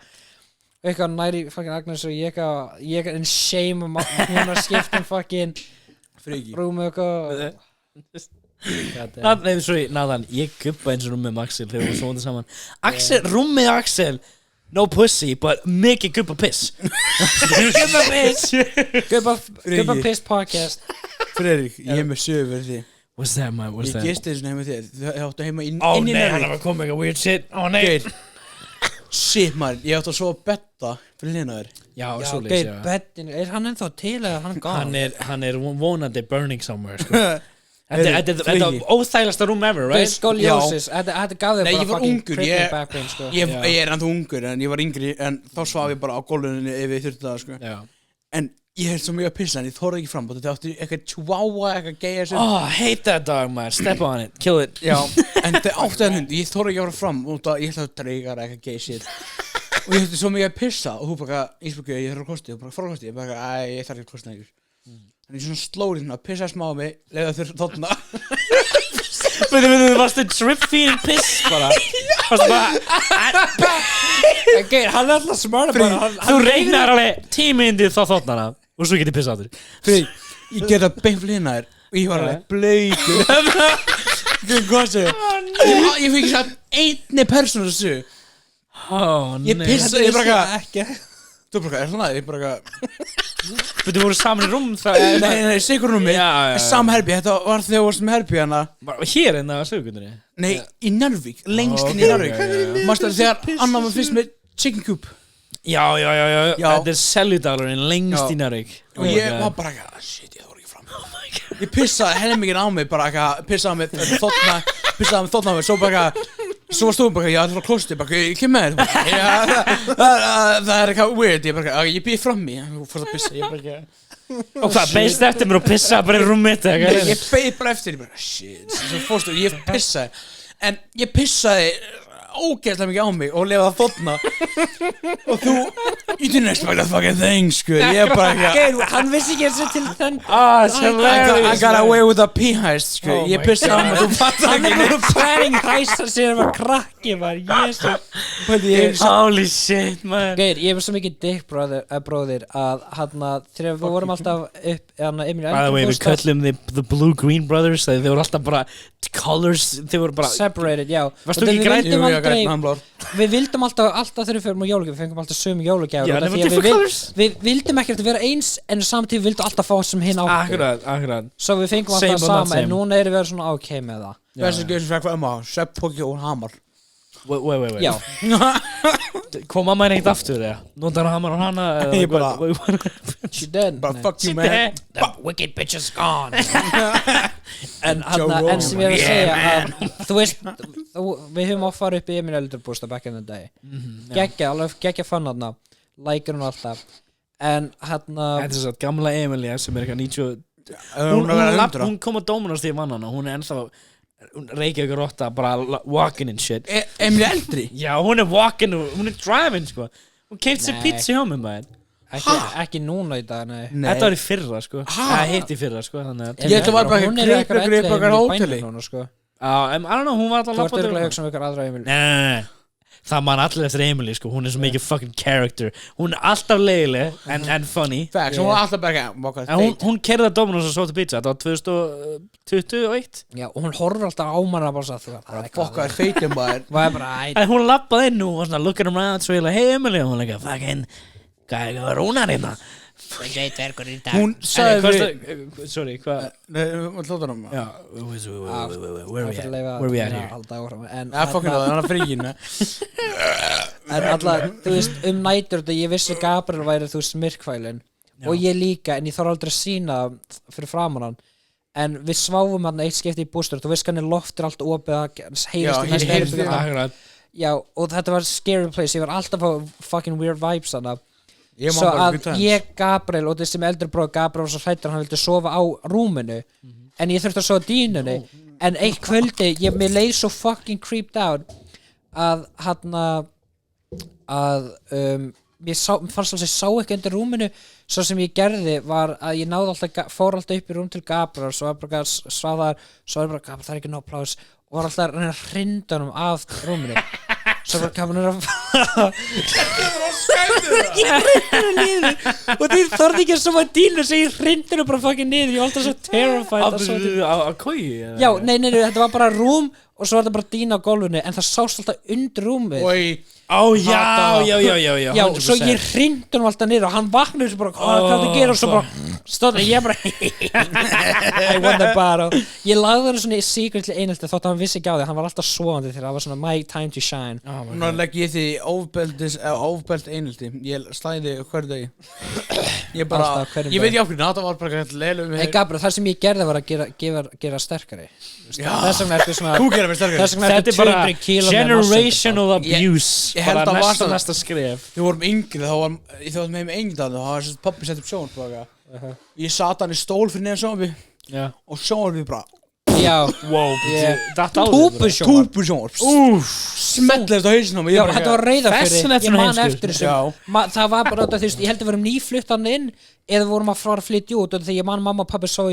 eitthvað næri fucking Agnes og ég eitthvað in shame hún að skipta fucking Friki rúmi eitthvað Nei, sorry, Nathan Ég guppa eins og rúmið með Axel Þegar við svoðum saman Axel, rúmið Axel No pussy, but mikið guppa piss Guppa piss Guppa piss podcast Friðrik, ég er með sögur fyrir því What's that, man? What's Ég that? gisti þessum heima þér Þau áttu heima inn Ó í nei, hann Njarðvík var komið eitthvað weird shit Ó nei Geir Shit maður, ég átti að svo að betta fyrir hlina þér Já, Já, svoleiðis, Geir, já. bettin, er hann ennþá til eða hann gone? Hann er vonandi burning somewhere sko. Heyrðu, Þetta er óþægilegasta room ever, Geir, right? skoliosis, þetta gaf þér Nei, bara ég var fucking ungur, crippling back pain sko. Ég er ennþá ungur en ég var yngri en þá svaf ég bara á gólfinu ef ég þurfti það sko. Já En ég held svo mjög að pissa en ég þorði ekki fram og þetta átti eitthvað chihuahua, eitthvað geyja sem Oh, hate that dog, man Step on it, kill it Já, en þetta átti þann hund, ég þorði ekki að fara fram og ég ætlaði að dreigara eitthvað geyja shit Og ég þurfti svo mikið að pissa og hún bara, Ísbjörgu, ég þarf að kosti og bara fara að kosti, ég bara, ég þarf ekki að kosti einhver Þannig svona slóri svona, pissaði smá á mig, leiði þurr þarna Þú varstu drip feeding piss bara Varstu bara Geir, hann er alltaf smart bara Þú reynar alveg 10 mínútur þá þóttnana og svo get ég pissa á þér Fyrir, ég geta beint fyrir hérna þér og ég var alveg blöytur Hvað segir ég fikk satt einni persónu þessu Ó, nei Ég pissaði, ég bara ekki Þú bara, er það, ég bara Þú voru saman í rúm það Nei, sigur rúmi Samherbi, þetta var þegar þú varst með herbi hana Hér en það var sögundinni Nei, í Njarðvík, lengst inn í Njarðvík Mástu þegar Anna var fyrst með chicken coop Já Þetta er seljudalurinn lengst í Njarðvík Og ég var bara ekki, shit, ég þór ekki fram Ég pissaði helmingin á mig, bara ekki Pissaði mig þóttna á mig Svo bara ekki Svo varst þú bara, já, það var klostið, bara, ég kem með þér Það er eitthvað weird, ég bara, ég býð fram í Þú fórst að pissa, ég bara ekki Og hvað, beist eftir mér og pissa bara í rúmið Ég beið bara eftir, ég bara, shit Svo fórst þú, ég pissaði En ég pissaði ógeðslega mikið á mig og lefa það þotna og þú you didn't expect that fucking thing sko ég bara Geir, hann vissi ekki eins og til þenn I got away with a pee heist sko ég pissi á mig þú fattar Hann ekki voru planning hæstar sér að var krakki var Jésu Holy shit man Geir, ég var svo mikið dick bróðir að hann þegar við vorum alltaf upp Emil By the way, við köllum the Blue-Green Brothers þeir voru alltaf bara colors þeir voru bara separated, já Varstu ekki grænn? Við vildum alltaf þegar við fyrir á jólagjafir við fengum alltaf sömu jólagjafir Já, nema different colors Við vildum ekkert vera eins en samtíð vildum alltaf fá sem hinn áttu Akkurat Svo við fengum alltaf sama en núna erum við svona ok með það Þessi gauð sem fekk hvað svepppoki og hamar Wait Já Kom mamma henni ekkert aftur eða? Notar hamar og hana Ég bara She dead Bara fuck you man That wicked bitch is gone En sem ég var að segja að þú veist við höfum oft farið upp í Emil Eldurbústa back in the day geggja fann þarna lækir hún alltaf en Þetta er svo gamla Emilia sem er eitthvað 90 Hún kom á Dominos þegar ég vann hana hún er ennþá Reykjavík rotta bara walking and shit Emil eldri? Já, hún er walking hún er driving sko hún keypt sér pizza hjá mig maður Ekki núna í dag, nei Þetta var í fyrra sko hitt í fyrra sko Ég ætla bara að gripa ykkur hóteli I don't know, hún var alltaf Þú ert örgulega að hugsa um ykkur aðra Emil Nei Það man allir eftir Emily sko, hún er svo mikið fucking character Hún er alltaf leiðileg en funny Facts, hún var alltaf bara Hún kerði að Dominos og sóti pizza, þetta var 2021 Já, og hún horfir alltaf á manna bara svo fokkaði feitum maður En hún lappaði inn og svona looking around svo ég like, hey Emily og hún like, fucking hvað er hún að reyna Hún sagði Sorry, hvað Nei, við hlóðum hana Já, where we at here Já, fokkin það, hann er fríkin En alltaf, þú veist, nætur ég vissi Gabriel væri, þú veist, myrkfælin og ég líka, en ég þarf aldrei að sína fyrir framan hann en við sváfum hann eitt skipti í bústur þú veist hvernig loftir allt opið að heyrist Já, og þetta var scary place, ég var alltaf á fucking weird vibes þannig svo að ég Gabriel og þessi með eldri bróð Gabriel var svo hrættur hann vildi sofa á rúminu en ég þurfti að sofa á dýnunni en eitt kvöldi, mér leið svo fucking creeped out að mér fannst alveg að ég sá ekki undir rúminu svo sem ég gerði var að ég fór alltaf upp í rúm til Gabriel svo var bara svaðar svo var bara Gabriel það er ekki nóg plás og var alltaf að reyna að hrinda honum af rúminu svo bara Gabriel ég hrindur niður og því þorði ekki að sofa dýnu svo ég hrindur bara fucking niður ég var alltaf svo terrified Á kói? Já, nei, þetta var bara rúm og svo var þetta bara dýna á gólfinu en það sást alltaf undir rúmið Já, svo ég hrindur hann alltaf niður og hann vaknaði svo bara hvað það gera og svo bara stóð ég bara I won the battle ég lagði hann svona í secretly einhelti þótt að hann vissi ekki á því hann var alltaf svoandi þegar það var svona my time to shine Núna legg ég því ofbeld einhelti ég slæði hverju degi ég veit ekki ákveðin það var bara leilum Gabriel, það sem ég gerði var að gera sterkari þess vegna ertu svona þú gerir mig sterkari þetta er bara generational abuse bara næsta skref við vorum yngri þá var með mig engdan þá var pappi sett upp sjónvarp ég sat hann í stól fyrir neðan sjónvarpi og sjónvarpi bara túpusjónvarp smetlið þetta á hausinn á mig þetta var Reyðarfirði ég man eftir þessu það var bara þetta ég held að við vorum nýflutt hann inn eða við vorum að fara að flytja út og þegar ég man mamma og pappi sá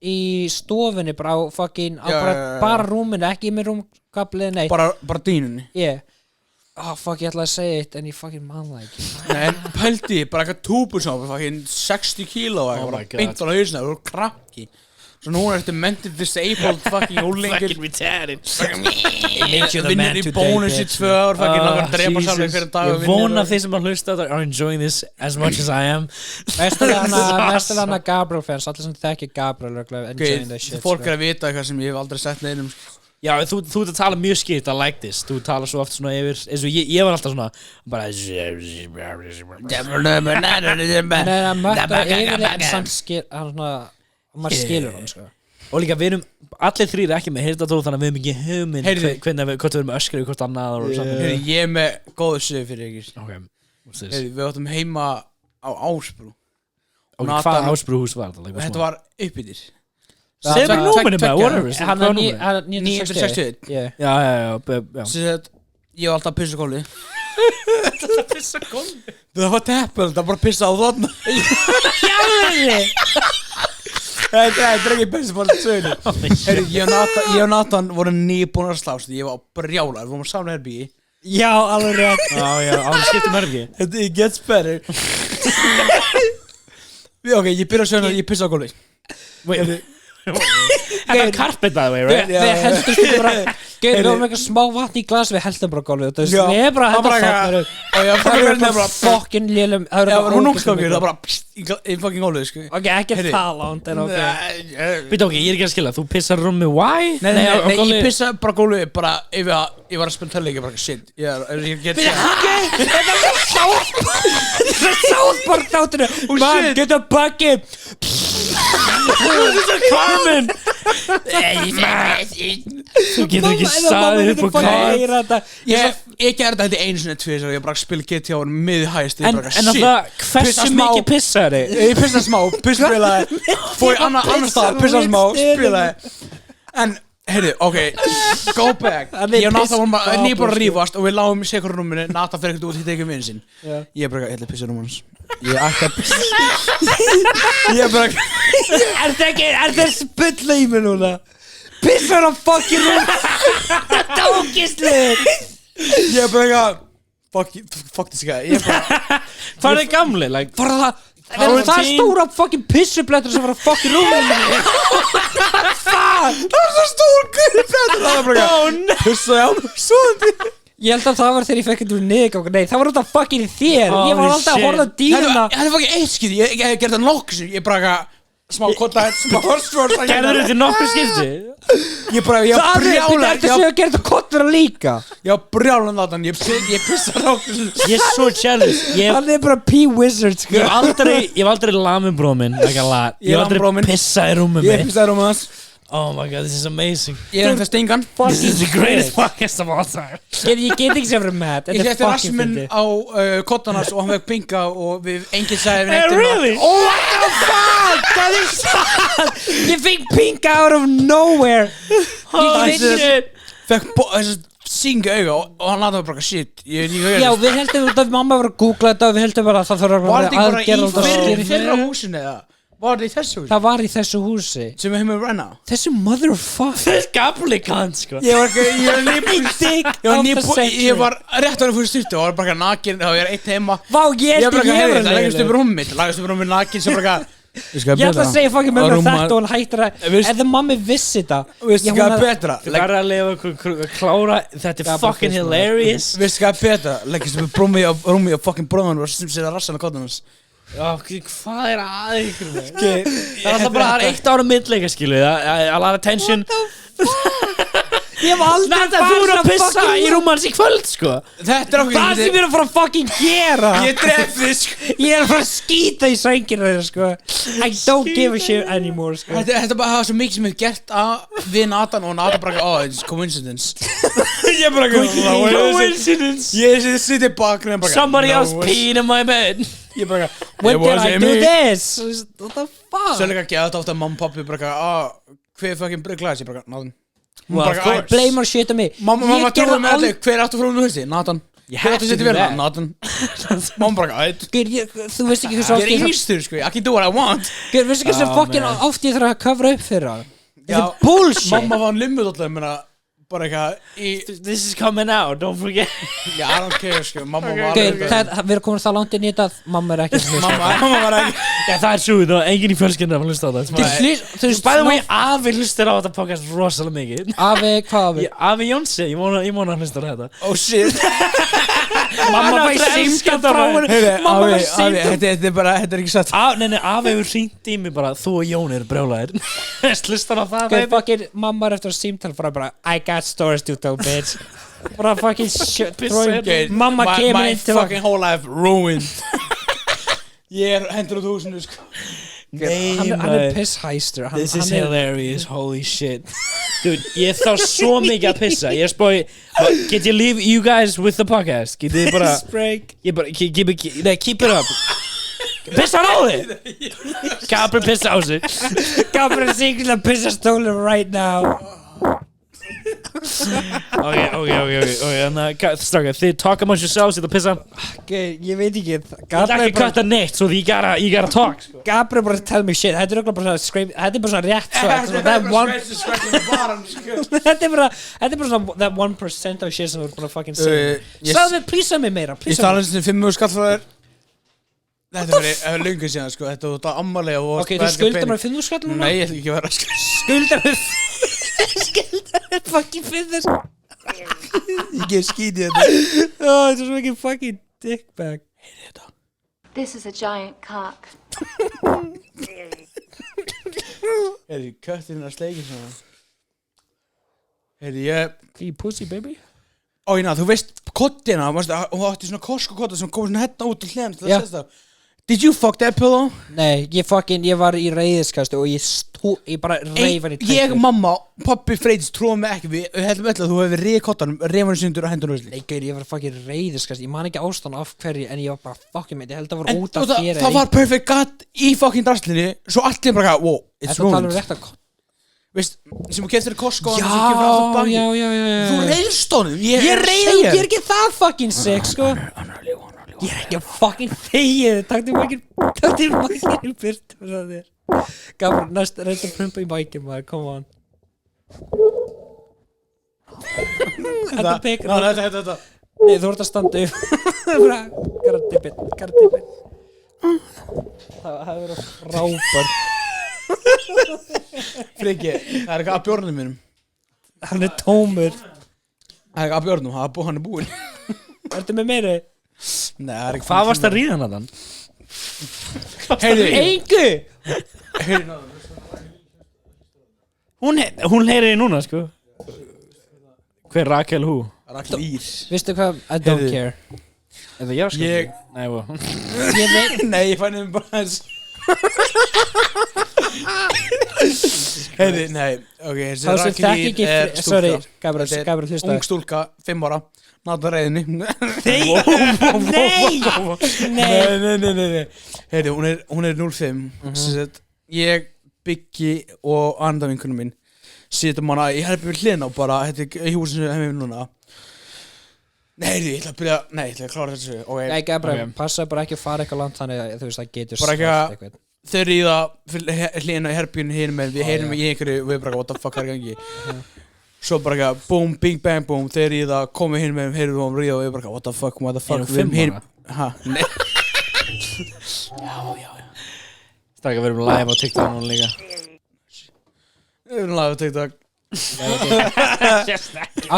í stofunni bara á fucking bara rúminu ekki með rúmkablið neitt bara dýnunni fuck ég ætlaði að segja eitt en ég fucking man það ekki Nei, en pældi bara eitthvað túpusjónvarp fucking 60 kíló bara beint á hausinn það voru krakki svo núna ertu mental disabled fucking úlingir fucking retarded vinnir í bónus í 2 ár fucking langar að drepa sjálf fyrir dag ég vona þeir sem að hlusta are enjoying this as much as I am mestilega Gabriel fans allir sem þekki Gabriel enjoying this shit fólk að vita eitthvað sem ég hef aldrei sett neinum Já, þú ert að tala mjög skýrt I like this þú tala svo oft svona yfir eins og ég var alltaf svona bara en samt maður skilur hann sko og líka við erum allir þrýr ekki með heyrnartól þannig að við erum ekki hugmynd hvort við erum öskri og hvort annað ég er með góðu sögur fyrir ykkur við áttum heima á Ásbrú og hvað Ásbrúhús var þetta? Þetta var uppbyttir Segðu bara númerið bara, whatever Hann Hvað er númerið? 961 Já. Já, Sem sagt, ég var alltaf að pissa á gólfið Þetta pissa gólfi Það var teppur, það var bara að pissa á þarna Þetta er ekki besti bara sögni Herri, ég og Nathan voru nýbúin að slást Ég var brjálar, við vorum að samla herbyggi Já, alveg rétt Já, alveg skiptum hergi It gets better Ok, ég byrja að segja að ég pissa á gólfið Þetta er carpet by the way, right? Við heldum stundum bara Gauð, við varum eitthvað smá vatn í glas Við heldum bara gólfið Við erum bara að henda þarna Það er bara fokkin lélum Já, það var núngskákir, það var bara í fucking gólfið, sko Ok, ekki það langt en ok Býta ok, ég er ekki að skilja Þú pissar rúmi why? Nei, ég pissa bara gólfið bara ef ég var að spila tölleiki bara shit Ég get Þetta er South Park þáttur Man, get a bucket Carmen Þú getur ekki staðið upp og hvað Ég gerði þetta einu sinni tvis og ég bara spila GTA og miðhæst En það, hversu mikið pissar þig? Ég pissaði smá, pisspilaði Fór í annar stað, pissaði smá, spilaði En, heyrðu, ok Go back Ég og Nathan vorum bara nýbúin að rífast og við lágum í sekurrúminu Nathan fyrir ekkert út hitta ekki vinn sinn Ég bara, ég ætla að pissa rúm hans Ég ætla að pissa Ég bara Er það spulla í mig núna? Pissar á fucking rúm Þetta er ógislega Ég bara Fuck this guy Ég bara Hvað er gamli? Like, Það er stóra fucking pissublettur sem var að fucking rúmum Það var svo stór gullblettur Það var bara Pissaði á mig svoandi Ég held að það var þegar ég fekk eitthvað niðurgang Nei, það var út af fucking þér Ég var alltaf að horfa á dýruna Það er fucking eitt skipti Ég hef gert það nokkuð sem Ég bara smá kottaðið Smá horsfjórn gerður þetta nokkur skipti? Ég bara Það er þetta sem ég gerði kottvera líka Ég var brjálan þarna Ég pissaði nokkuð sem Ég er svo jealous Hann er bara P-Wizard sko Ég hef aldrei lamið bróminn Ég hef aldrei pissað í rúmið Ég mig pissaði rúmið hans Oh my god, this is amazing Ég það stingan This is the greatest podcast of all time Ég get ekki sem verið mad Ég setti rassminn á kottanars og hann vekk pinga og við enginn sagði Hey, really? Oh what the fuck Það er sann Ég fekk pinga out of nowhere Fekk þess að synga auga og hann laði bara shit Já, við heldum að mamma var að googla þetta og við heldum bara að það þarf að Var þetta bara aðgerða út af í skeri. fyrra húsinu eða? Var þetta í þessu húsi? Það var í þessu húsi Sem við höfum renna á? Þessu motherfucker This gamli kann, sko Ég var rétt ára fyrir styrtu og var bara nakin og ég eitt heima Vá, ég Ég bara hefur það lagast upp rúmið mitt lagast upp rúmið nakin sem bara Ég ætla að segja fucking með mér þetta og hann hættir að eða mammi vissi þetta Veistu hvað er betra? Þið verður að lifa klára Þetta er fucking hilarious Veistu hvað er betra? Leggist upp rúmið og fucking bróðan og setja rassan á kottan hans Hvað er að ykkur með? Það er alltaf bara, það er 1 ára mittleika skilu A lot of tension Ég hef aldrei Þetta þú eru að pissa í rúmans í kvöld sko Þetta er okkur Það sem ég er að fara að fucking gera Ég dref þið sko Ég er að fara að skýta í sængina þeirra sko I don't give a shit anymore sko Þetta bara hafa svo mikið sem hefur gert við Nathan og Nathan bara it's coincidence Ég bara Coincidence Ég sittir bakgrunn bara Somebody else peed in my bed Ég bara When did I do this? What the fuck? Svo líka gæða þetta ofta mamma og pappi bara hver fucking glæs ég bara Nathan Blame or shit on me Mamma trúið með allir hver áttu frá hún hausti? Nathan Hver áttu að setja verða? Nathan Mamma bara Þú veist ekki hversu Ég er yngstur sko I can do what I want Þú veist ekki hversu fucking oft ég þarf að cover upp fyrir það Þetta er bullshit Mamma var limmut alltaf bara eitthvað This is coming out, don't forget I don't care sko Mamma var Við erum komin það langt inn í þetta Mamma er ekki Mamma var ekki Já það er súið og enginn í fjölskyldinu að hlusta á það Bæði mig Afi hlustar á þetta podcast rosalega mikið Afi, hvað Afi? Afi Jónsi, ég vona að hlusta á þetta Oh shit Mamma var símtal frá henni Mamma var símtal Þetta er ekki satt Nei, Afi hefur hringt í mig bara Þú og Jón eru brjálæðir Hlustar á það Mamma er eftir að símtal frá bara I got stories to tell bitch bara fucking shit Mamma kemur inn til My fucking whole life ruined Ég hendur út húsinu sko Hann er pisshæstur This is hilarious, holy shit Dude, ég þá svo mikið að pissa Ég er spói Get you leave you guys with the podcast Get þið bara break Ég bara Keep it up Pissa á þig Gabriel pissa á sig Gabriel Sigl að pissa stólum right now. Ok, þannig að strákar, þið talk amongst yourselves, þið að pissa Okay, ég veit ekki. Það er ekki kvæta neitt, svo you gotta talk sko. Gabriel bara tell me shit. Þetta er örugglega bara svona scream. Þetta er bara svona rétt svo. Þetta er bara svona that 1% of shit sem þú ert búin að fucking segja. Sagði mig, plísa mig meira. Ég tala eins og 5 skall frá þér. Þetta er löngu síðan sko. Þetta var ammalega og Ok, þú skuldar mér 5 skall núna? Nei, ég ætla ekki að vera skall. Skuldar mér fucking 5 skall. Ég gef skítið þetta. Þetta er svo ekki fucking dickbag. Heyrðu þetta. This is a giant cock. Heyrðu, kötturinn að sleikja svona. Heyrðu, ég... Hey pussy baby. Ó, ég ná, þú veist kottina, hún átti svona Costco-kotta sem kom svona hérna út til hliðan, það sést það. Did you fuck that pillow? Nei, ég var í reiðiskastu og ég bara reif hann í tættu. Ég, mamma, pappi, Freydís trúið mig ekki, við heldum öll að þú hefur reið kottanum, reif hann sundur og hendur og Nei, gaur, ég var fucking reiðiskast, ég man ekki ástæðan af hverju, en ég var bara fucking ég held að það En var út af þér. það var perfect gat í fucking draslinni, svo allir bara, wow, it's Þetta talar ruined. rétt að Veist, sem þú keftir í Costco Já, sem kemur aftur baki. já. Þú reyðst honum, ég Ég er að reið, segja ég er ekki það fucking sick, sko. Hann er að ljúga. Ég er ekki að fucking þegið, taktu fucking í byrtu frá þér. Gabriel, næst, reynda að prumpa í mækinn, maður, come on. Þetta pekar. Þetta. Nei, þú ert að standa upp. Gotta dip it. Það hefur verið frábær. Friki, það er ekki að bjórnum mínum. Hann er tómur. Það er ekki að bjórnum, hann er búinn. Ertu með meiri? Nei, það er ekki. Hvað varst að ríða hann? Heyrðu, Engu! Hún heyri núna sko. Hver Rakel hú? Rakel Ír. Veistu hvað? I don't Heyrðu. care. Eða ég sko. Ég- Nei, Ég veit. Nei, ég fann henni bara eins. Heyrðu, nei, ok, þessi Þá sem Rakel þekki Ír ekki er sorry, stúlka. Gabriel, Þetta er hlusta. ung stúlka, 5 ára, náttúrulega reyðinni. Nei. Heyrðu, hún er 05. Sem sagt, ég, Biggi og annar vinkunum mín sittum hana í herbi við hliðina og bara, þetta er í húsinu sem hefur núna. Nei, heyrðu, ég ætla að klára þessu. Ok, Nei, Gabriel, Ok. passa bara ekki að fara eitthvað langt þannig að þú veist það getur Bara ekki svært að- eitthvað. Þau ríða hliðina í herbjörn hinum með við heyrum í einhverju og við bara what the fuck er í gangi svo bara ekki boom, bing bang boom þau ríða, komið hinum með heyrum og ríða og við bara what the fuck Er hún við 5 heyrum- ára? Ha, nei Strækja við erum live á TikTok núna líka. Við erum laðið á TikTok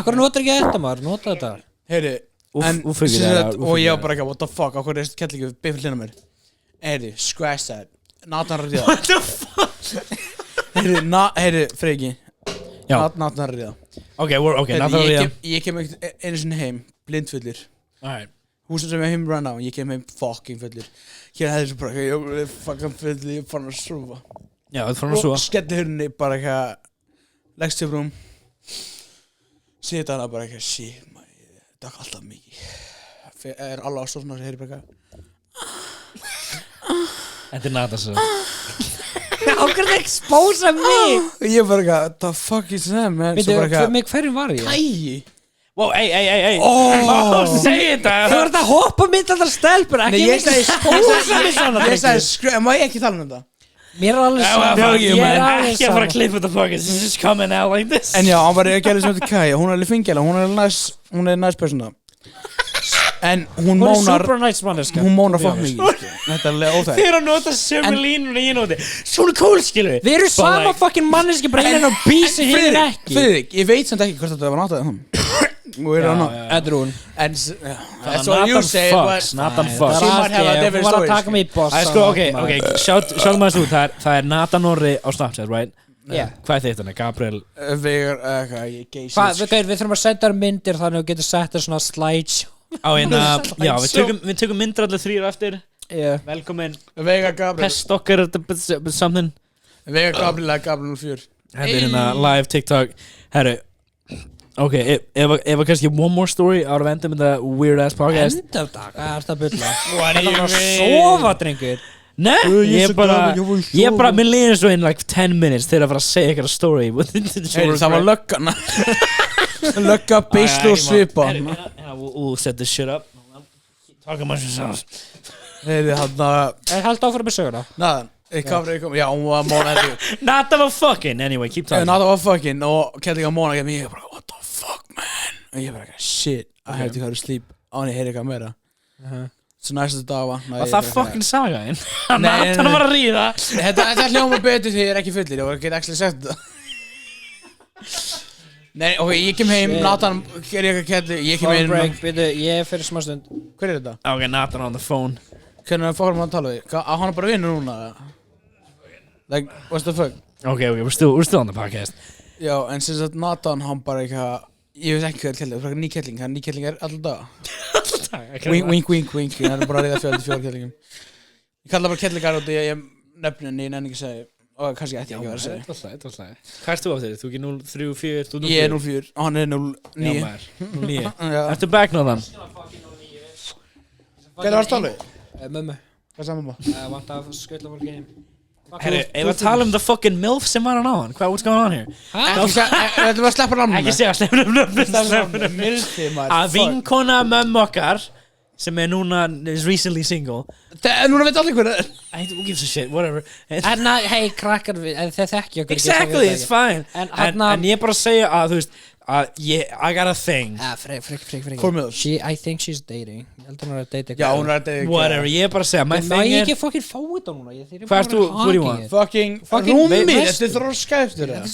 Akkur notar ekki þetta maður, nota þetta. Heyri, en úffugir sem er sagt, það, og ég úffugir var bara ekki what the fuck okkur er þetta kellingu biffið hliðina mér Heyri, scratch that Nathan er að ríða What the fuck Heyri, Freyki Já. Nathan er að ríða Ok, Heyrðu, náttúrulega ég ríða. kem- ég kem einu sinni heim blindfullir Alright. húsin sem ég heim rann á, ég kem heim fucking fullir hér hefði þessu bara, ég er fucking fullir, ég er farin að srúfa Já, þetta er frá hann að svo. og skelli hurni bara eitthvað leggst til brúm sita hana bara eitthvað shit, maður, ég drakk alltaf mikið er alveg að svo svona sem heyri bara Þetta er Nata svo. Akkur það expósa mig. eitthvað ég bara eitthvað, the fuck is that man Veitu, svo bara eitthvað, með hverjum var ég? æi Wow, ei. Ó, segi þetta. Þú ert að hoppa mynd allar stelpur, nei, ekki ég sagði expósa mig svona. ég sagði, má ég ekki tala um þetta Mér er alveg sama. Ég Ég er er alveg ekki að fara að sama. klippa þetta fuck. It's just coming out like this. en já, hann var að gera sem þetta Kaja, hún er alveg fingela hún er næst persóna en hún Hún er mónar super nice manneska. hún mónar fokk mikið sko. þetta er alveg óþægt Þeir eru að nota sömu línuna ég noti. Svona cool, skilur Við erum sama like- fucking manneski bara einan og bísi hinn ekki. Friðrik, ég veit samt ekki hvort þetta var náttúrulega hann og er hann Þetta er hún. en that's what you say but Nathan She fucks. might have a different Hún var story, að taka mig í boss. Það er sko, ok, sjáum maður svo, það er Nathan Orri á Snapchat, right? Yeah. Hvað er þitt hann? Gabriel Vegar, eitthvað, ég geysi Við þurfum að senda þér myndir þannig að þú getur sett þér svona slideshow. á eina, já, við tökum myndir allir þrýr eftir. Yeah. Velkomin, Vegar Gabriel Pestokker, something. Vegar Gabriel 04 Þetta er hérna live TikTok. Herru, Ok, ef kannski one more story out of endum þetta weird ass podcast Enda þetta, hvað er þetta að bulla? Þetta var að sofa, drengur Nei, ég bara mér líður svo in like 10 minutes þegar að fara að segja eitthvað story Það var löggan Lögga, beislu og svipa We'll set this shit up Talk about yourself Hald áfram með söguna Naðan, já, hún var Mona Nata var fucking, anyway, keep talking Nata var fucking og Kelly og Mona ég bara, what the fuck, man og ég bara, shit, I have to go to sleep án ég heyri eitthvað meira Svo næstu dag var það fucking saga einn Natan var að ríða Þetta hljóma betur því ég er ekki fullir og ég get actually sagt þetta Nei, ok, ég kem heim Natan, er ég ekki Kelly ég kem heim Ég er fyrir smá stund Hver er þetta? Ok, Natan on the phone Hvernig fórum við að tala við? Á hann bara vinnu núna? Like, what's the fuck? Ok, we're still on the podcast Já, en sem sagt Natan, hann bara eitthvað Ég veist ekki hvað er kelling, það er ný kelling Ný kelling er alltaf dag Wink, wink Það er bara að reyða 44 kellingum Ég kalla bara kellingar út í ég nefnin Ég nenni ekki að segja Og kannski ætti ég ekki að vera að segja Þetta var slæði Hvað erst þú á þeirri? Þú ekki 034? Ég er 04 og hann er 09 09 Ertu back náðan? Hvað varst það alveg? Mömmu Hvað sagði mamma? Vant að skutla fólki heim Herru, ef að tala the fucking MILF sem var hann á hann what's going on here? Þetta var að sleppa namnum Ekki segja, sleppur Milfi maður Að vinkona mömmu okkar sem er núna is recently single Núna veit allir hvernig who gives a shit, whatever Hei, krakkar, þeir þekki okkur Exactly, it's fine En ég bara segja að, þú veist I got a thing Frik Formið I think she's dating Ég heldur hún að date Já, hún er að date Whatever, ég bara segja My Má thing ég er ekki fucking fá þetta núna Hvað ertu, what do you want? Fucking rúmið, þetta er þroska eftir það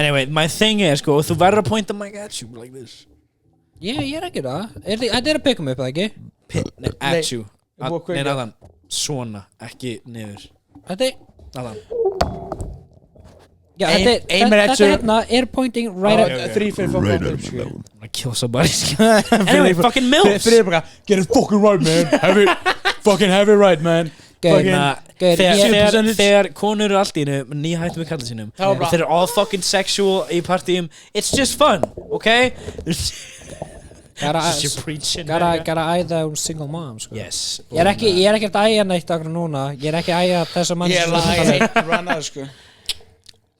Anyway, my thing er sko þú verður að pointa mic at you like this Ég er ekki það Þetta er að peka mig upp, eða ekki? At you Nei, náðan Svona, ekki niður Þetta er Náðan Já, þetta hérna er pointing right at 3 fyrir fucking I'm gonna kill somebody Anyway, fucking MILFs Fyrir bara, get it fucking right man Fucking have it right man Þegar konur eru allt í hennu nýhættum við kalla sínum og þeir eru all fucking sexual í partíum It's just fun, okay? Gotta æða single mom sko. Yes Ég er ekki að æja neitt akkur núna Ég er ekki að æja þessa mann Ég er að run sko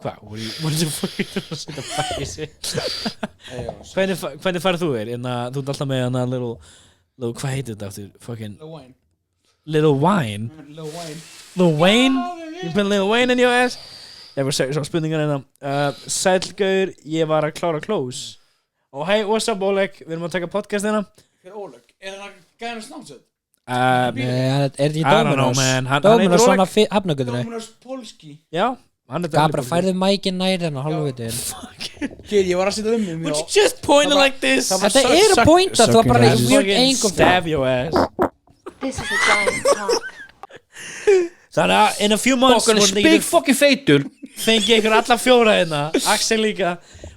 Hvað? What is it fucking að setja bæði sig? Hvernig farið þú þér? Þú ert alltaf með hana little hvað heitir þetta aftur? Fucking Little Wine? Little Wayne? You put Little Wayne in your ass? Ég var svo spurningar hérna Sælgaur, ég var að klára close hey, what's up Oleg? Við erum að taka podcast hérna Hver er Oleg? Er það gæðan snáttsett? Er þetta í I don't know man Dominos svona hafnagöldinu Dominos Polski Já Gabra, færðu mækinn nær hérna halvvitin Ég var að setja mig Would you just point it like this? Þetta er að pointa, þú var bara í weird angle Stab your ass This is a giant cock. Þannig að in a few months Big fucking feitur fengi ykkur alla fjóra hérna Axel líka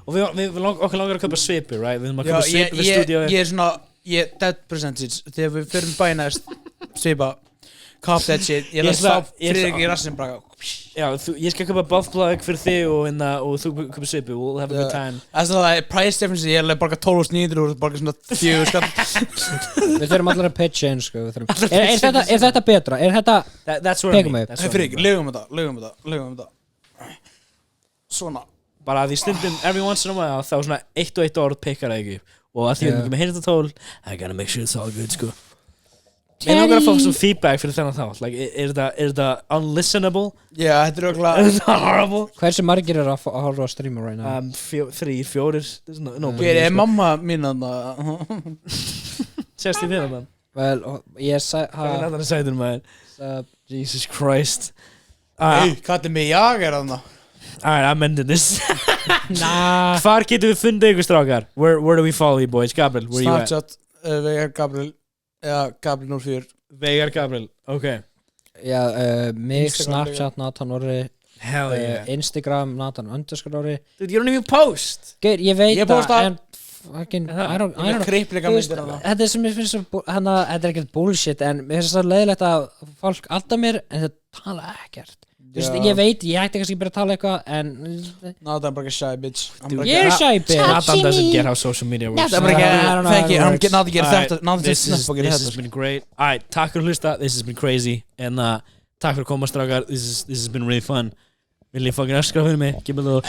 Og okkur langar að köpa svipi, right? Við höfum að köpa svipi við stúdíói Ég er svona, dead percentage Þegar við fyrir bænast svipa Cop that shit Ég læst þá Friðrik í rassin bara Já, ég skal köpa buffplug fyrir þig og þú köpa svipi We'll have a good time Það er price difference Ég er bara 12.900 og bara svona 4 skall Við þurfum allar að pitcha inn sko Er þetta betra? Er þetta That's what I mean Friðrik, lögum þetta Svona Bara að því stundum every once in a while þá svona eitt og eitt orð pikkar það ekki og að því við erum ekki með heyrnda tól I gotta make sure it's all good sko Mér langar að fá svona feedback fyrir þennan þá like, er þetta unlistenable? Já, þetta er okkur Er þetta horrible? Hversu margir er að horfa á streama right now? 3, 4 Hver er mamma mín að Sérst í fyrir þann Vel, ég Hvað er þetta sætur maður? Jesus Christ Hey, hvað er mig ég er þarna? Alright, I'm ending this Hvar getum við fundið ykkur strákar? Where do we follow you boys? Gabriel, where are you at? Snapchat, Veigar Gabriel Gabriel 04 Veigar Gabriel, ok Já, mig, Instagram Snapchat, Nathan Orri Hell yeah Instagram, Nathan _Orri Dude, you don't even post Geir, ég veit Ég posta- en fucking, I don't know Krippleika Þú veist, myndir hana þetta er sem ég finnst svo þetta er ekkert bullshit en mér finnst það leiðilegt að fólk alltaf mér en það tala ekkert Ég veit, ég ætti kannski bara að tala eitthvað en Nathan er bara ekki shy bitch ég shy bitch Nathan doesn't get how social media works. Nathan er bara ekki Nathan gerir Alright, þetta Nathan this gerir þetta has been great. Alright, takk fyrir að hlusta. This has been crazy. En takk fyrir að koma, strákar. This has been really fun. Vil ég fucking öskra fyrir mig? Give me a little